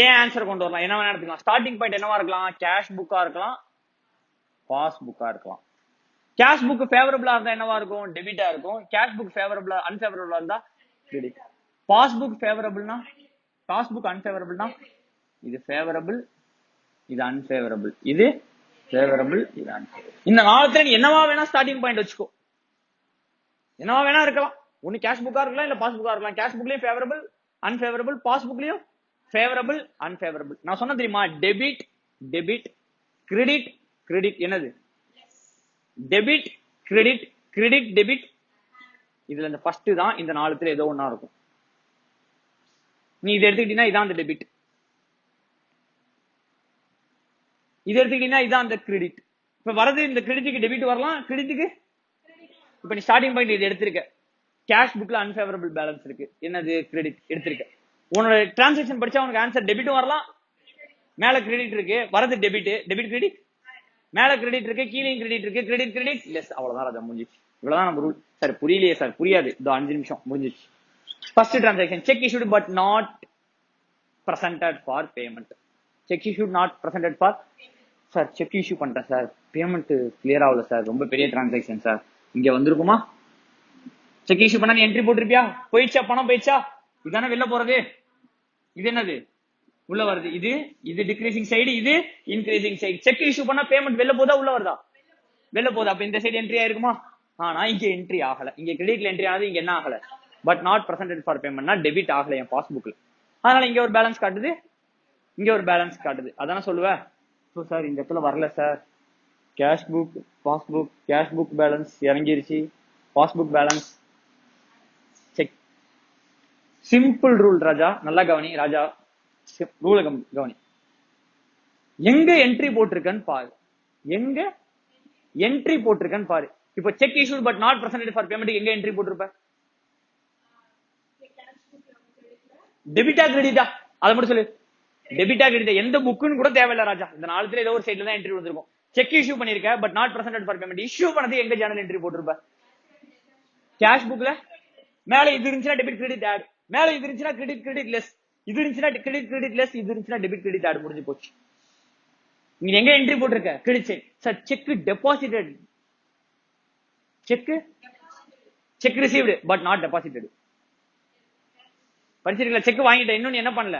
ஏன் ஆன்சர் கொண்டு வரலாம். என்ன வேணா எடுத்துக்கலாம். ஸ்டார்டிங் பாயிண்ட் என்னவா இருக்கலாம், கேஷ் புக்கா இருக்கலாம், பாஸ் புக்கா இருக்கலாம். கேஷ் புக் ஃபேவரபிளா இருந்தா என்னவா இருக்கும், டெபிட்டா இருக்கும். கேஷ் புக் ஃபேவரபிளா அன்ஃபேவரபிளா இருந்தா கிரெடிட். பாஸ்புக் ஃபேவரபிள்னா, பாஸ்புக் அன்ஃபேவரபிள்னா இது ஃபேவரபிள், இது அன்ஃபேவரபிள், இது ஃபேவரபிள், இது அன்ஃபேவரபிள். இந்த நாளத்துல நீ என்னவா வேணா ஸ்டார்டிங் பாயிண்ட் வச்சுக்கோ, என்னவா வேணா இருக்கலாம். ஒன்னு கேஷ் புக்கா இருக்கலாம், இல்ல பாஸ் புக்கா இருக்கலாம். கேஷ் புக்லயும் ஃபேவரபிள் அன்ஃபேவரபிள், பாஸ் புக்லயும் ஃபேவரபிள் அன்ஃபேவரபிள். நான் சொன்ன தெரியுமா, டெபிட் டெபிட் கிரெடிட் கிரெடிட் என்னது, டெபிட் கிரெடிட் கிரெடிட் டெபிட். இதுல இந்த ஃபர்ஸ்ட் தான் இந்த நாலுத்துல ஏதோ ஒன்னா இருக்கும். நீ இதை எடுத்துக்கிட்டீங்கன்னா இதான் அந்த டெபிட், இது எடுத்துக்கிட்டீங்கன்னா இதான் அந்த கிரெடிட். இப்ப வரது இந்த கிரெடிட்டுக்கு டெபிட் வரலாம், கிரெடிட்டுக்கு இப்ப நீ ஸ்டார்டிங் பாயிண்ட் இது எடுத்திருக்க. கேஷ் புக்ல அன்ஃபேவரபிள் பேலன்ஸ் இருக்கு, என்னது கிரெடிட் எடுத்திருக்க. உன்னோட டிரான்சாக்சன் படிச்சா உனக்கு ஆன்சர் டெபிட்டும் வரலாம், மேல கிரெடிட் இருக்கு, வரது டெபிட், டெபிட் கிரெடிட், மேல கிரெடிட் இருக்கு, கீழே கிரெடிட் இருக்கு, கிரெடிட் கிரெடிட் லெஸ். அவ்வளவுதான் ராஜா, முடிஞ்சிச்சு. இவ்வளவுதான் நம்ம ரூல். சார் புரியலையே சார், புரியாது, இதோ 5 நிமிஷம் முடிஞ்சிச்சு. First transaction, check issued but not presented for payment. Check issued not presented for, sir check issue பண்றேன் சார், பேமெண்ட் கிளியர் ஆகல சார், ரொம்ப பெரிய டிரான்சாக்சன் சார், இங்க வந்திருக்குமா? செக் இஷ்யூ பண்ணா நீ என்ட்ரி போட்டிருப்பியா? போயிடுச்சா, பணம் போயிடுச்சா? இதானே வெளில போறது. இது என்னது உள்ள வருது, இது இது டிக்ரீசிங் சைடு, இது இன்க்ரீசிங் சைடு. செக் இஷ்யூ பண்ணா பேமெண்ட் வெளில போதா உள்ள வருதா? வெளில போதா. அப்ப இந்த சைடு என்ட்ரி ஆயிருக்குமா? ஆனா இங்க என்ட்ரி ஆகல. இங்க கிரெடிட்ல என்ட்ரி ஆனது, இங்க என்ன ஆகல, பட் நாட் presented ஃபார் பேமெண்ட்னா டெபிட் ஆகல என் பாஸ்புக்ல. அதனால இங்க ஒரு பேலன்ஸ் காட்டுது, இங்க ஒரு பேலன்ஸ் காட்டுது. அதானே சொல்லுவேன். ஸோ சார் இந்த இடத்துல வரல sir, cash book passbook, cash book balance இறங்கிருச்சு, passbook balance cheque. Simple rule ராஜா, நல்லா கவனி ராஜா, ரூல கவனி. எங்க என்ட்ரி போட்டிருக்கன்னு பாரு, எங்க என்ட்ரி போட்டிருக்கன்னு பாரு. இப்போ check issued but not presented for payment எங்க என்ட்ரி போட்டிருப்ப? டெபிட்டா கிரெடிட்டா, அதை மட்டும் சொல்லு. டெபிட்டா கிரெடிட்டா, எந்த புக்குன்னு கூட தேவையில்ல ராஜா. இந்த நாலுத்துல ஏதோ ஒரு சைடுல தான் என்ட்ரி வந்திருக்கும். செக் இஷ்யூ பண்ணிருக்க but not presented for payment. Issue பண்ணது எங்க ஜேர்னல் என்ட்ரி போட்டிருப்ப? கேஷ் புக்ல. மேல இது இருந்துச்சுன்னா டெபிட் கிரெடிட் ஆட், மேல இது இருந்துச்சுன்னா கிரெடிட் கிரெடிட் லெஸ், இது இருந்துச்சுன்னா கிரெடிட் கிரெடிட் லெஸ், இது இருந்துச்சுன்னா டெபிட் கிரெடிட் ஆட். முடிஞ்சு போச்சு. நீங்க எங்க என்ட்ரி போட்டிருக்க? Credit side. Sir cheque deposited, cheque received but not deposited. படிச்சிருக்கல, செக் வாங்கிட்டேன், இன்னும் என்ன பண்ணல,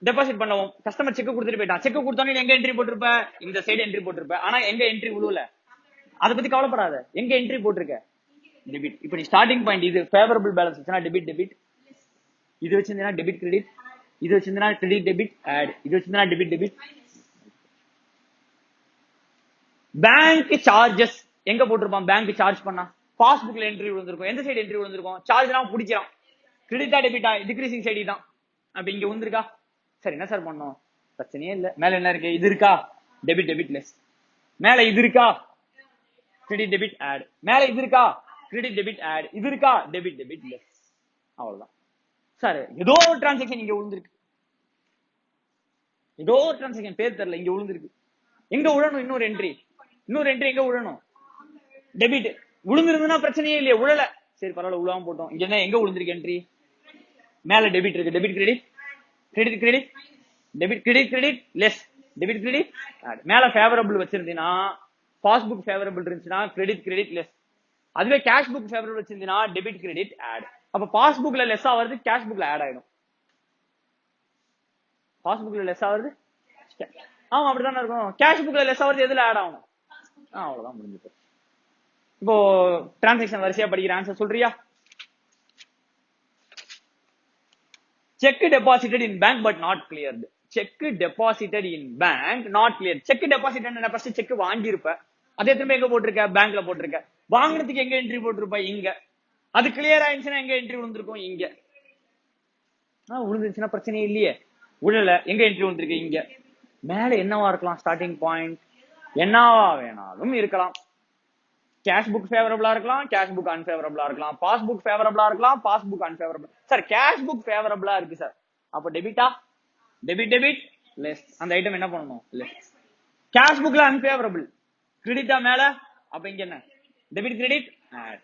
டெபாசிட் பண்ணவும். கஸ்டமர் செக் கொடுத்துட்டு போயிட்டான். செக் கொடுத்தோன்னு எங்க என்ட்ரி போட்டிருப்ப? இந்த சைடு என்ட்ரி போட்டிருப்ப. ஆனா எங்க என்ட்ரி உழுவல, அதை பத்தி கவலைப்படாத. எங்க என்ட்ரி போட்டிருக்க? டெபிட். இப்ப நீ ஸ்டார்டிங் பாயிண்ட் இது ஃபேவரபிள் பேலன்ஸ் வச்சுனா டெபிட் டெபிட், இது வச்சிருந்தா டெபிட் கிரெடிட், இது வச்சிருந்தா கிரெடிட் டெபிட் ஆட், இது வச்சிருந்தா டெபிட் டெபிட். பேங்க் சார்ஜஸ் எங்க போட்டிருப்பான்? பேங்க் சார்ஜ் பண்ணா பாஸ்புக்ல என்ட்ரி விழுந்திருக்கும். எந்த சைடு என்ட்ரி விழுந்திருக்கும்? சார்ஜ் தான் பிடிச்சான். கிரெடிட்டா டெபிட்டா? டிக்ரீசிங் சைடு தான். அப்ப இங்க வந்திருக்கா? சரி என்ன சார் பண்ணோம்? பிரச்சனையே இல்ல. மேல என்ன இருக்கு? இது இருக்கா? Debit debit less. மேல இது இருக்கா? Credit debit add. மேல இது இருக்கா? Credit debit add. இது இருக்கா? Debit debit less. அவ்வளவுதான் சார். ஏதோ ஒரு டிரான்சாக்சன் இங்க விழுந்திருக்கு, ஏதோ ஒரு டிரான்சாக்சன் பேர் தெரியல, இங்க விழுந்திருக்கு. எங்க விழணும்? இன்னொரு என்ட்ரி எங்க விழணும்? டெபிட். விழுந்திருந்தா பிரச்சனையே இல்லையே, விழல. சரி பரவாயில்ல, விழாம போட்டோம். இங்க என்ன, எங்க விழுந்திருக்கு என்ட்ரி? மேல டெபிட் இருக்கு, debit credit, credit credit, debit credit credit less, debit credit add. மேல ஃபேவரபிள் வச்சிருந்தீங்கன்னா, பாஸ்புக் ஃபேவரபிள் இருந்துச்சுன்னா கிரெடிட் கிரெடிட் லெஸ். அதுவே கேஷ் புக் ஃபேவரபிள் வச்சிருந்தீங்கன்னா டெபிட் கிரெடிட் ஆட். அப்ப பாஸ்புக்ல லெஸ் ஆகுறது கேஷ் புக்ல ஆட் ஆயிடும். பாஸ்புக்ல லெஸ் ஆகுறது ஆமா அப்படித்தானே இருக்கும். கேஷ் புக்ல லெஸ் ஆகுறது எதுல ஆட் ஆகும்? அவ்வளவுதான் முடிஞ்சு. இப்போ டிரான்சாக்ஷன் வரிசையா படிக்கிற ஆன்சர் சொல்றியா? Check deposited in bank but not cleared. Cheque deposited in bank not clear. Check deposit என்ன? ஃபர்ஸ்ட் செக் வாங்கி இருப்ப, அதே திரும்ப எங்க போட்டிருக்க? பேங்க்ல போட்டிருக்க. வாங்குறதுக்கு எங்க என்ட்ரி போட்டிருப்ப? இங்க. அது கிளியர் ஆயிடுச்சுன்னா எங்க என்ட்ரி விழுந்திருக்கும்? இங்க. விழுந்துச்சுன்னா பிரச்சனை இல்லையே. உள்ள எங்க என்ட்ரி விழுந்திருக்கு? இங்க. மேல என்னவா இருக்கலாம்? ஸ்டார்டிங் பாயிண்ட் என்னவா வேணாலும் இருக்கலாம். கேஷ் புக் ஃபேவரபிளா இருக்கலாம், கேஷ் புக் அன்ஃபேவரபிளா இருக்கலாம், பாஸ்புக் ஃபேவரபிளா இருக்கலாம், passbook unfavourable. Sir cash book ஃபேவரபிளா இருக்கு சார். அப்ப டெபிட்டா? Debit debit less. அந்த ஐட்டம் என்ன பண்ணணும்? லெஸ். கேஷ் புக்ல அன்ஃபேவரபிள், கிரெடிட்டா மேல. அப்ப இங்க என்ன? Debit credit add.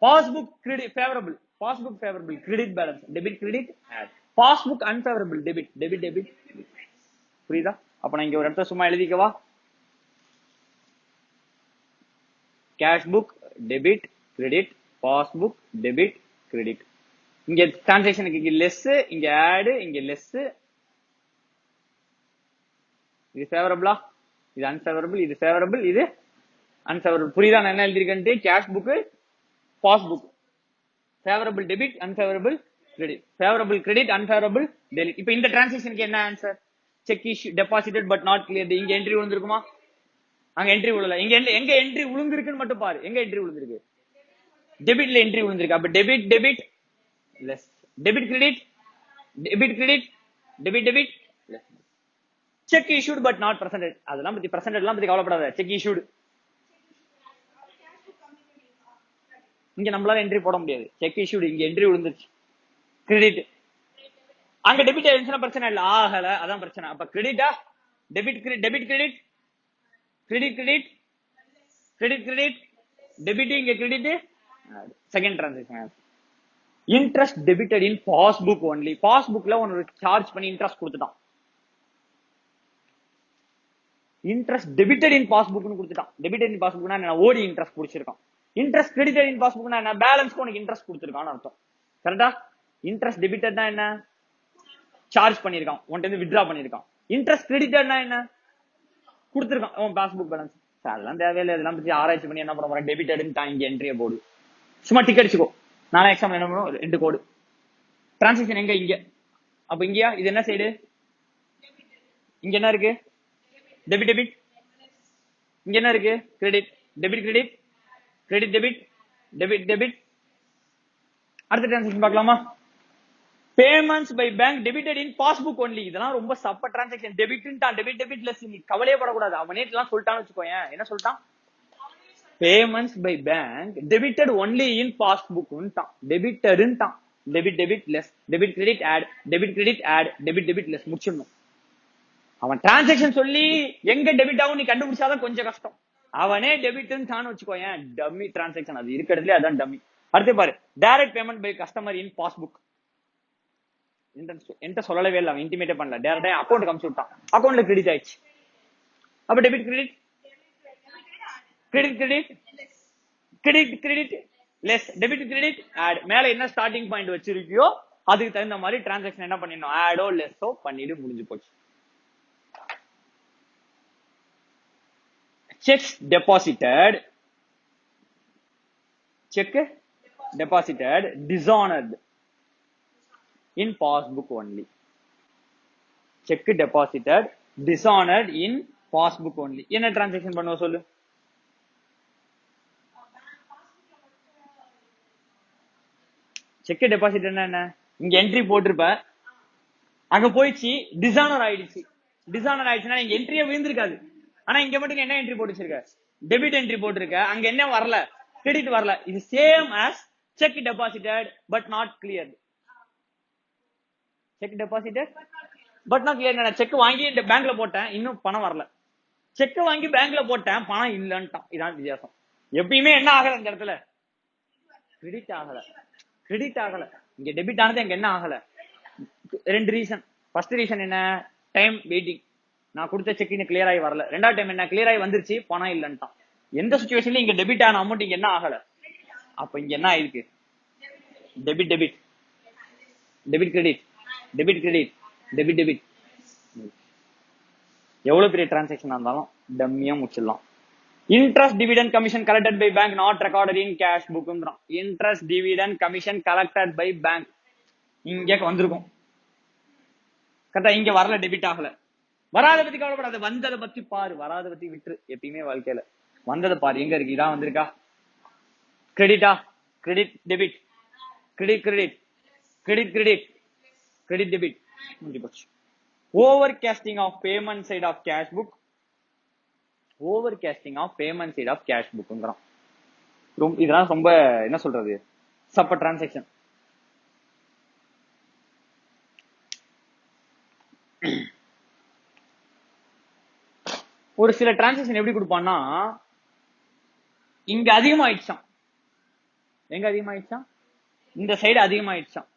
Passbook credit favourable, passbook favourable credit balance, debit credit add. Passbook unfavourable debit debit debit. புரியுதா? அப்ப நான் இங்க ஒரு இடத்த சும்மா எழுதிக்கவா? Cash book debit credit, passbook debit credit. இங்க டிரான்சாக்ஷனுக்கு லெஸ், இங்க ஆட், இங்க லெஸ். இது ஃபேவரபிளா? இது அன்ஃபேவரபிள், இது ஃபேவரபிள், இது அன்ஃபேவரபிள். புரியுதா நான் என்ன எழுதிருக்கேன்ட்டு? Cash book, passbook, favourable debit, unfavourable credit, favourable credit, unfavourable debit. இப்போ இந்த டிரான்சாக்ஷனுக்கு என்ன answer? Cheque issue deposited but not clear. இங்க என்ட்ரி விழுந்திருக்குமா? அங்க என்ட்ரி விழல. இங்க எங்க என்ட்ரி விழுந்திருக்குன்னு மட்டும் பாரு. எங்க என்ட்ரி விழுந்திருக்கு? டெபிட்ல என்ட்ரி விழுந்திருக்கு. அப்ப debit debit less, debit credit, debit credit, debit debit less. Cheque issued but not presented. அதெல்லாம் பத்தி பிரசன்டட் எல்லாம் பத்தி கவலைப்படாத. Cheque issued. இங்க நம்மளால என்ட்ரி போட முடியாது. செக் இஷ்யூட் இங்க என்ட்ரி விழுந்துச்சு. கிரெடிட் அங்க டெபிட் ஆயிடுச்சுன்னா பிரச்சனை இல்ல, ஆகல அதான் பிரச்சனை. அப்ப கிரெடிட்டா? Debit debit credit, credit credit, credit credit, debit, இங்க credit. Second transaction. Interest debited in passbook only. பாஸ்புக்ல ஒரு சார்ஜ் பண்ணி இன்ட்ரெஸ்ட் கொடுத்துட்டான். இன்ட்ரெஸ்ட் டெபிட்டட் இன் பாஸ்புக்னு கொடுத்துட்டான். டெபிட்டட் இன் பாஸ்புக்னா என்ன? ஓடி இன்ட்ரெஸ்ட் குடிச்சிருக்கான். இன்ட்ரெஸ்ட் கிரெடிட்டட் இன் பாஸ்புக்னா என்ன? பேலன்ஸ்க்கு உனக்கு இன்ட்ரெஸ்ட் கொடுத்துருக்கான்னு அர்த்தம். கரெக்டா? இன்ட்ரெஸ்ட் டெபிட்டட்னா என்ன? சார்ஜ் பண்ணிருக்கான், உன்கிட்ட வித்ட்ரா பண்ணிருக்கான். இன்ட்ரெஸ்ட் கிரெடிட்டட்னா என்ன? கொடுத்துருக்கான் உன் பாஸ்புக் பேலன்ஸ். அதெல்லாம் தேவையில்லை. அதெல்லாம் பத்தி ஆராய்ச்சி பண்ணி என்ன பண்ண போறேன்? டெபிட்டட்னு இங்க என்ட்ரியை போடு. சும்மா டிக் அடிச்சுக்கோ. நாளை எக்ஸாம் என்ன பண்ணுவோம்? 2 கோடு. டிரான்சாக்ஷன் எங்க? இங்க. அப்ப இங்கயா? இது என்ன சைடு? இங்க என்ன இருக்கு? Debit debit. இங்க என்ன இருக்கு? Credit debit credit, credit debit, debit debit. அடுத்த டிரான்சாக்ஷன் பார்க்கலாமா? Payments by bank debited in passbook only. இதெல்லாம் ரொம்ப சப்ப டிரான்சாக்ஷன். டெபிட்ன்ட்டான், டெபிட் டெபிட் லெஸ். நீ கவலையே படக்கூடாது. அவனே இதெல்லாம் சொல்லிட்டான்னு வச்சுக்கோயேன். என்ன சொல்லிட்டான்? Payments by bank debited only in பாஸ்புக்ன்ட்டான். டெபிட்டட்ன்ட்டான். Debit debit less, debit credit add, debit credit add, debit debit less. முடிச்சிடணும். அவன் டிரான்சாக்ஷன் சொல்லி எங்க டெபிட் ஆகும் நீ கண்டுபிடிச்சாதான் கொஞ்சம் கஷ்டம். அவனே டெபிட்னு வச்சுக்கோயேன். Dummy transaction. அது இருக்கிறதுல அதான் டம்மி. அடுத்து பாரு, direct payment by customer in passbook. என்கிட்ட சொல்லவே இல்லை, அவன் இன்டிமேட்டே பண்ணல. டைரக்டா அக்கௌண்ட் காமிச்சு விட்டான். அக்கௌண்ட்ல கிரெடிட் ஆயிடுச்சு. அப்ப debit credit, credit credit, credit credit less, debit credit add. மேல என்ன ஸ்டார்டிங் பாயிண்ட் வச்சிருக்கியோ அதுக்கு தகுந்த மாதிரி டிரான்சாக்ஷன் என்ன பண்ணிடணும்? ஆடோ லெஸ்ஸோ பண்ணிட்டு முடிஞ்சு போச்சு. Checks deposited, check deposited dishonored in passbook only. Check deposited dishonored in passbook only. என்ன டிரான்சாக்ஷன் பண்ணுவ சொல்லு? செக் டெபாசிட் என்ன? இங்க என்ட்ரி போட்டிருப்ப, அங்க போயிடுச்சு, டிசானர் ஆயிடுச்சு. டிசானர் ஆயிடுச்சுன்னா இங்க என்ட்ரியே விழுந்திருக்காது. ஆனா இங்க மட்டும் என்ன என்ட்ரி போட்டு வச்சிருக்க? டெபிட் என்ட்ரி போட்டிருக்க. அங்க என்ன வரல? கிரெடிட் வரல. இது same as check deposited but not clear. Check deposited but not clear. நான் செக் வாங்கி இந்த பேங்க்ல போட்டேன், இன்னும் பணம் வரல. செக் வாங்கி பேங்க்ல போட்டேன், பணம் இல்லன்ட்டான். இதான் வித்தியாசம். எப்பயுமே என்ன ஆகல இந்த இடத்துல? கிரெடிட் ஆகல. கிரெடிட் ஆகல. இங்க டெபிட் ஆனது அங்க என்ன ஆகல? 2 ரீசன். ஃபர்ஸ்ட் ரீசன் என்ன? Time waiting. நான் கொடுத்த செக் இன்னும் கிளியர் ஆகி வரல. ரெண்டாவது டைம் என்ன? கிளியர் ஆகி வந்துருச்சு, பணம் இல்லன்ட்டான். எந்த சிச்சுவேஷன்ல இங்க டெபிட் ஆன அமௌண்ட் இங்க என்ன ஆகல? அப்ப இங்க என்ன ஆயிருக்கு? Debit debit debit credit debit credit debit debit. எவ்வளவு பெரிய டிரான்சாக்ஷன் இருந்தாலும் டம்மியா முடிச்சிடலாம். Interest dividend commission collected by bank not recorded in cash புக்ன்றான். Interest dividend commission collected by bank இங்க வந்திருக்கும் கரெக்டா, இங்க வரல, டெபிட் ஆகல. வராத பத்தி கவலைப்படாத, வந்ததை பத்தி பாரு. வராத பத்தி விட்டு எப்பயுமே வாழ்க்கையில வந்ததை பாரு. எங்க இருக்கு? இதான் வந்திருக்கா. கிரெடிட்டா, credit debit, credit credit, credit credit, credit debit முடிஞ்சு போச்சு. Over casting of payment side of cash book, over casting of payment side of cash புக்ங்கிறான். இதெல்லாம் ரொம்ப என்ன சொல்றது, சப்ப டிரான்சாக்ஷன். ஒரு சில டிரான்சாக்ஷன் எப்படி கொடுப்பான்னா, இங்க அதிகமாயிடுச்சான். எங்க அதிகமாயிடுச்சான்? இந்த சைடு அதிகமாயிடுச்சான்.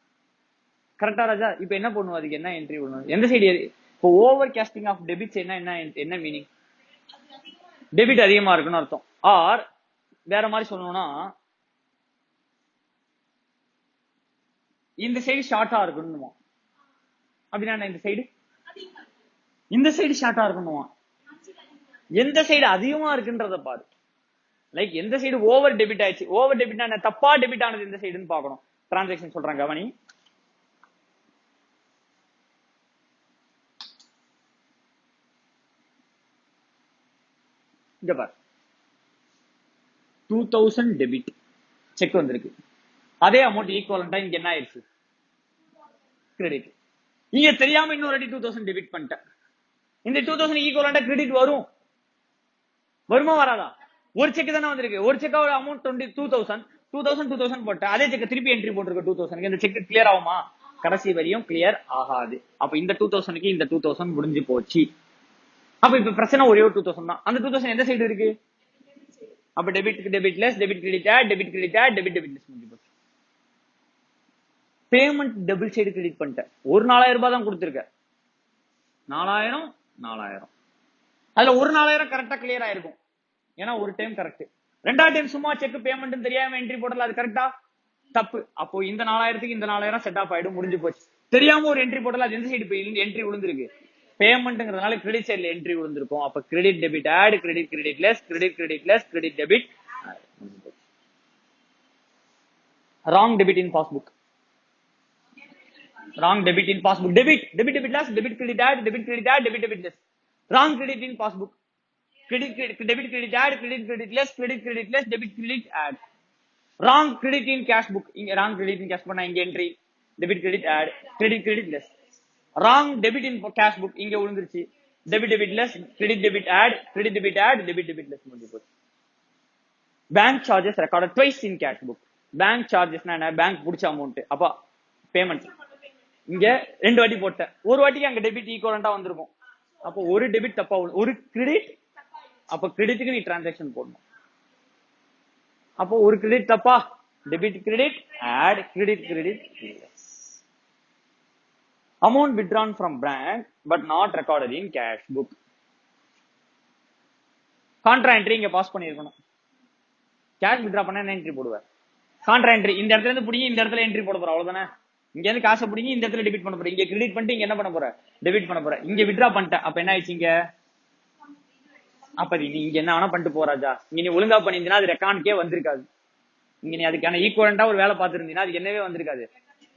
கரெக்டா ராஜா? இப்ப என்ன பண்ணுவோம்? அதுக்கு என்ன என்ட்ரி பண்ணுவோம்? எந்த சைடு? இப்போ ஓவர் கேஸ்டிங் ஆஃப் டெபிட்ஸ் என்ன மீனிங்? டெபிட் அதிகமா இருக்குன்னு அர்த்தம். ஆர் வேற மாதிரி சொல்லணும்னா, இந்த சைடு ஷார்ட்டா இருக்கணும். அப்படின்னா இந்த சைடு ஷார்ட்டா இருக்கணும். எந்த சைடு அதிகமா இருக்குன்றத பாரு. லைக் எந்த சைடு ஓவர் டெபிட் ஆயிடுச்சு. ஓவர் டெபிட் என்ன, தப்பா டெபிட் ஆனது எந்த சைடுன்னு பாக்கணும். டிரான்சாக்ஷன் சொல்றாங்க கவனி. இங்க பாரு, 2000 டெபிட் செக் வந்திருக்கு. அதே அமௌண்ட் ஈக்குவலண்டா இங்க என்ன ஆயிடுச்சு? கிரெடிட். இங்க தெரியாம இன்னொரு 2000 டெபிட் பண்ணிட்டேன். இந்த 2000 ஈக்குவலண்டா கிரெடிட் வருமா வராதா? ஒரு செக் தானே வந்திருக்கு. ஒரு செக்கோட அமௌண்ட் 2000 போட்டேன். அதே செக் திருப்பி என்ட்ரி போட்டிருக்க 2000. இந்த செக் கிளியர் ஆகுமா? கடைசி வரையும் கிளியர் ஆகாது. அப்ப இந்த 2000க்கு இந்த 2000 முடிஞ்சு போச்சு. அப்ப இப்ப பிரச்சனை ஒரே ஒரு 2000 தான். அந்த 2000 எந்த சைடு இருக்கு? அப்ப debit debit less, debit credit add, debit credit add, debit debit less முடிஞ்சு போச்சு. பேமெண்ட் டபுள் சைடு கிரெடிட் பண்ணிட்டேன். ஒரு 4000 ரூபாய் தான் கொடுத்திருக்க. 4000 அதுல ஒரு 4000 கரெக்டா கிளியர் ஆயிருக்கும். ஏன்னா ஒரு டைம் கரெக்ட், ரெண்டாவது டைம் சும்மா செக் பேமெண்ட் தெரியாம என்ட்ரி போடல, அது கரெக்டா தப்பு. அப்போ இந்த 4000க்கு இந்த 4000 செட் ஆஃப் ஆயிடும், முடிஞ்சு போச்சு. தெரியாம ஒரு என்ட்ரி போடல, அது எந்த சைடு என்ட்ரி விழுந்திருக்கு? பேமெண்ட்ங்கிறதுனால கிரெடிட் சைடுல என்ட்ரி விழுந்திருக்கும். அப்ப credit debit add, credit credit less, credit credit less, credit debit. Wrong debit in passbook, wrong debit in passbook. Debit debit debit less, debit credit add, debit credit add, debit debit less. Wrong credit in passbook. Credit debit credit add, credit credit less, debit credit add. Wrong credit in cash book. இங்க wrong credit in cash பண்ணா இங்க entry. Debit credit add, credit credit less. Wrong debit in cash book இங்க விழுந்துருச்சு. Debit debit less, credit debit add, credit debit add, debit debit less முடிஞ்சு போச்சு. Bank charges recorded twice in cash book. Bank charges என்ன? Bank புடிச்ச amount. அப்ப payment இங்க ரெண்டு வாட்டி போட்டேன். ஒரு வாட்டிக்கு அங்க டெபிட் ஈக்குவலண்டா வந்திருக்கும். அப்போ ஒரு டெபிட் தப்பா, ஒரு கிரெடிட். அப்ப கிரெடிட்டுக்கு நீ டிரான்சாக்ஷன் போடணும். அப்போ ஒரு கிரெடிட் தப்பா, debit credit add, credit credit. Amount withdrawn from bank but not recorded in cash book. Contra entry இங்க பாஸ் பண்ணிருக்கணும். கேஷ் வித்ரா பண்ண என்ன என்ட்ரி போடுவேன்? Contra entry. இந்த இடத்துல இருந்து புடிங்கி இந்த இடத்துல என்ட்ரி போட போற, அவ்வளவுதானே. இங்க இருந்து காசை புடிங்கி இந்த இடத்துல டெபிட் பண்ண போற. இங்க கிரெடிட் பண்ணிட்டு இங்க என்ன பண்ண போற? டெபிட் பண்ண போற. இங்க வித்ரா பண்ணிட்டேன். அப்ப என்ன ஆயிடுச்சு இங்க? அப்ப நீ இங்க என்ன வேணா பண்ணிட்டு போறாஜா. இங்க நீ ஒழுங்கா பண்ணிருந்தீங்கன்னா அது ரெக்கார்டுக்கே வந்திருக்காது. இங்க நீ அதுக்கான ஈக்குவலண்டா ஒரு வேலை பார்த்திருந்தீங்கன்னா அது என்னவே வந்திருக்காது,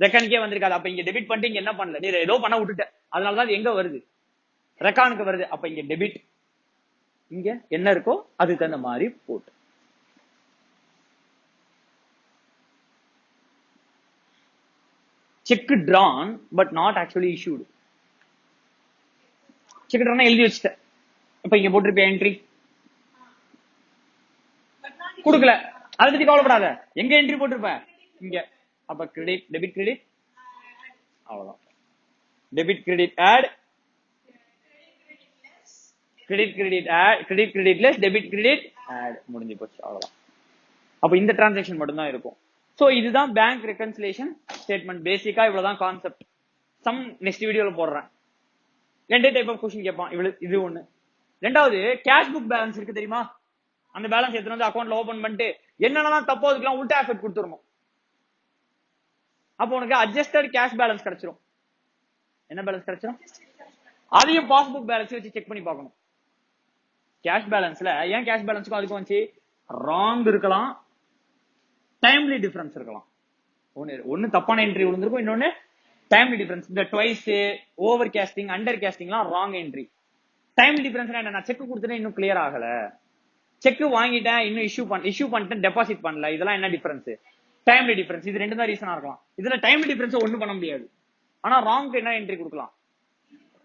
ரெக்கார்டுக்கே வந்திருக்காது. அப்ப இங்க டெபிட் பண்ணிட்டு இங்க என்ன பண்ணல, நீ ஏதோ பண்ண விட்டுட்ட. அதனாலதான் அது எங்க வருது? ரெக்கார்டுக்கு வருது. அப்ப இங்க டெபிட், இங்க என்ன இருக்கோ அதுக்கு தகுந்த மாதிரி போட்டு. Check drawn but not actually issued. Check drawn எழுதி வச்சுட்டேன். இப்ப இங்க போட்டிருப்ப என்ட்ரி கொடுக்கல, அதை பத்தி கவலைப்படாத. எங்க என்ட்ரி போட்டிருப்ப? இங்க. அப்ப கிரெடிட் டெபிட் கிரெடிட், அவ்வளவுதான். Debit credit add, credit credit add, credit credit less, debit credit add முடிஞ்சு போச்சு, அவ்வளவுதான். அப்ப இந்த டிரான்சாக்ஷன் மட்டும் தான் இருக்கும். சோ இதுதான் பேங்க் ரெகன்சிலேஷன் ஸ்டேட்மெண்ட். பேசிக்கா இவ்வளவுதான் கான்செப்ட். சம் நெக்ஸ்ட் வீடியோல போடுறேன். ரெண்டே டைப் ஆஃப் கொஸ்டின் கேட்பான். இது ஒண்ணு. ரெண்டாவது, கேஷ் புக் பேலன்ஸ் இருக்கு தெரியுமா? அந்த பேலன்ஸ் எடுத்து வந்து அக்கௌண்ட்ல ஓபன் பண்ணிட்டு என்னென்னலாம் தப்போ அதுக்கெல்லாம் உல்டா எஃபெக்ட் கொடுத்துடணும். அப்போ உனக்கு அட்ஜஸ்டட் கேஷ் பேலன்ஸ் கிடைச்சிரும். என்ன பேலன்ஸ் கிடைச்சிரும்? அதையும் பாஸ்புக் பேலன்ஸ் வச்சு செக் பண்ணி பார்க்கணும். கேஷ் பேலன்ஸ்ல ஏன் கேஷ் பேலன்ஸ்க்கும் அதுக்கும் வந்துச்சு? ராங் இருக்கலாம், டைம்லி டிஃபரன்ஸ் இருக்கலாம். ஒன்னு தப்பான என்ட்ரி விழுந்திருக்கும், இன்னொன்னு டைம்லி டிஃபரன்ஸ். இந்த ட்வைஸ், ஓவர் கேஸ்டிங், அண்டர் கேஸ்டிங்லாம் ராங் என்ட்ரி. டைம்லி டிஃபரன்ஸ் என்ன? நான் செக் கொடுத்துட்டேன் இன்னும் கிளியர் ஆகல, செக் வாங்கிட்டேன் இன்னும் இஷ்யூ பண்ணிட்டேன் டெபாசிட் பண்ணல, இதெல்லாம் என்ன டிஃபரன்ஸ்? Timely difference. இது ரெண்டு தான் ரீசனா இருக்கலாம். இதுல டைம்லி டிஃபரன்ஸ் ஒண்ணும் பண்ண முடியாது. ஆனா ராங்க்கு என்ன என்ட்ரி கொடுக்கலாம்?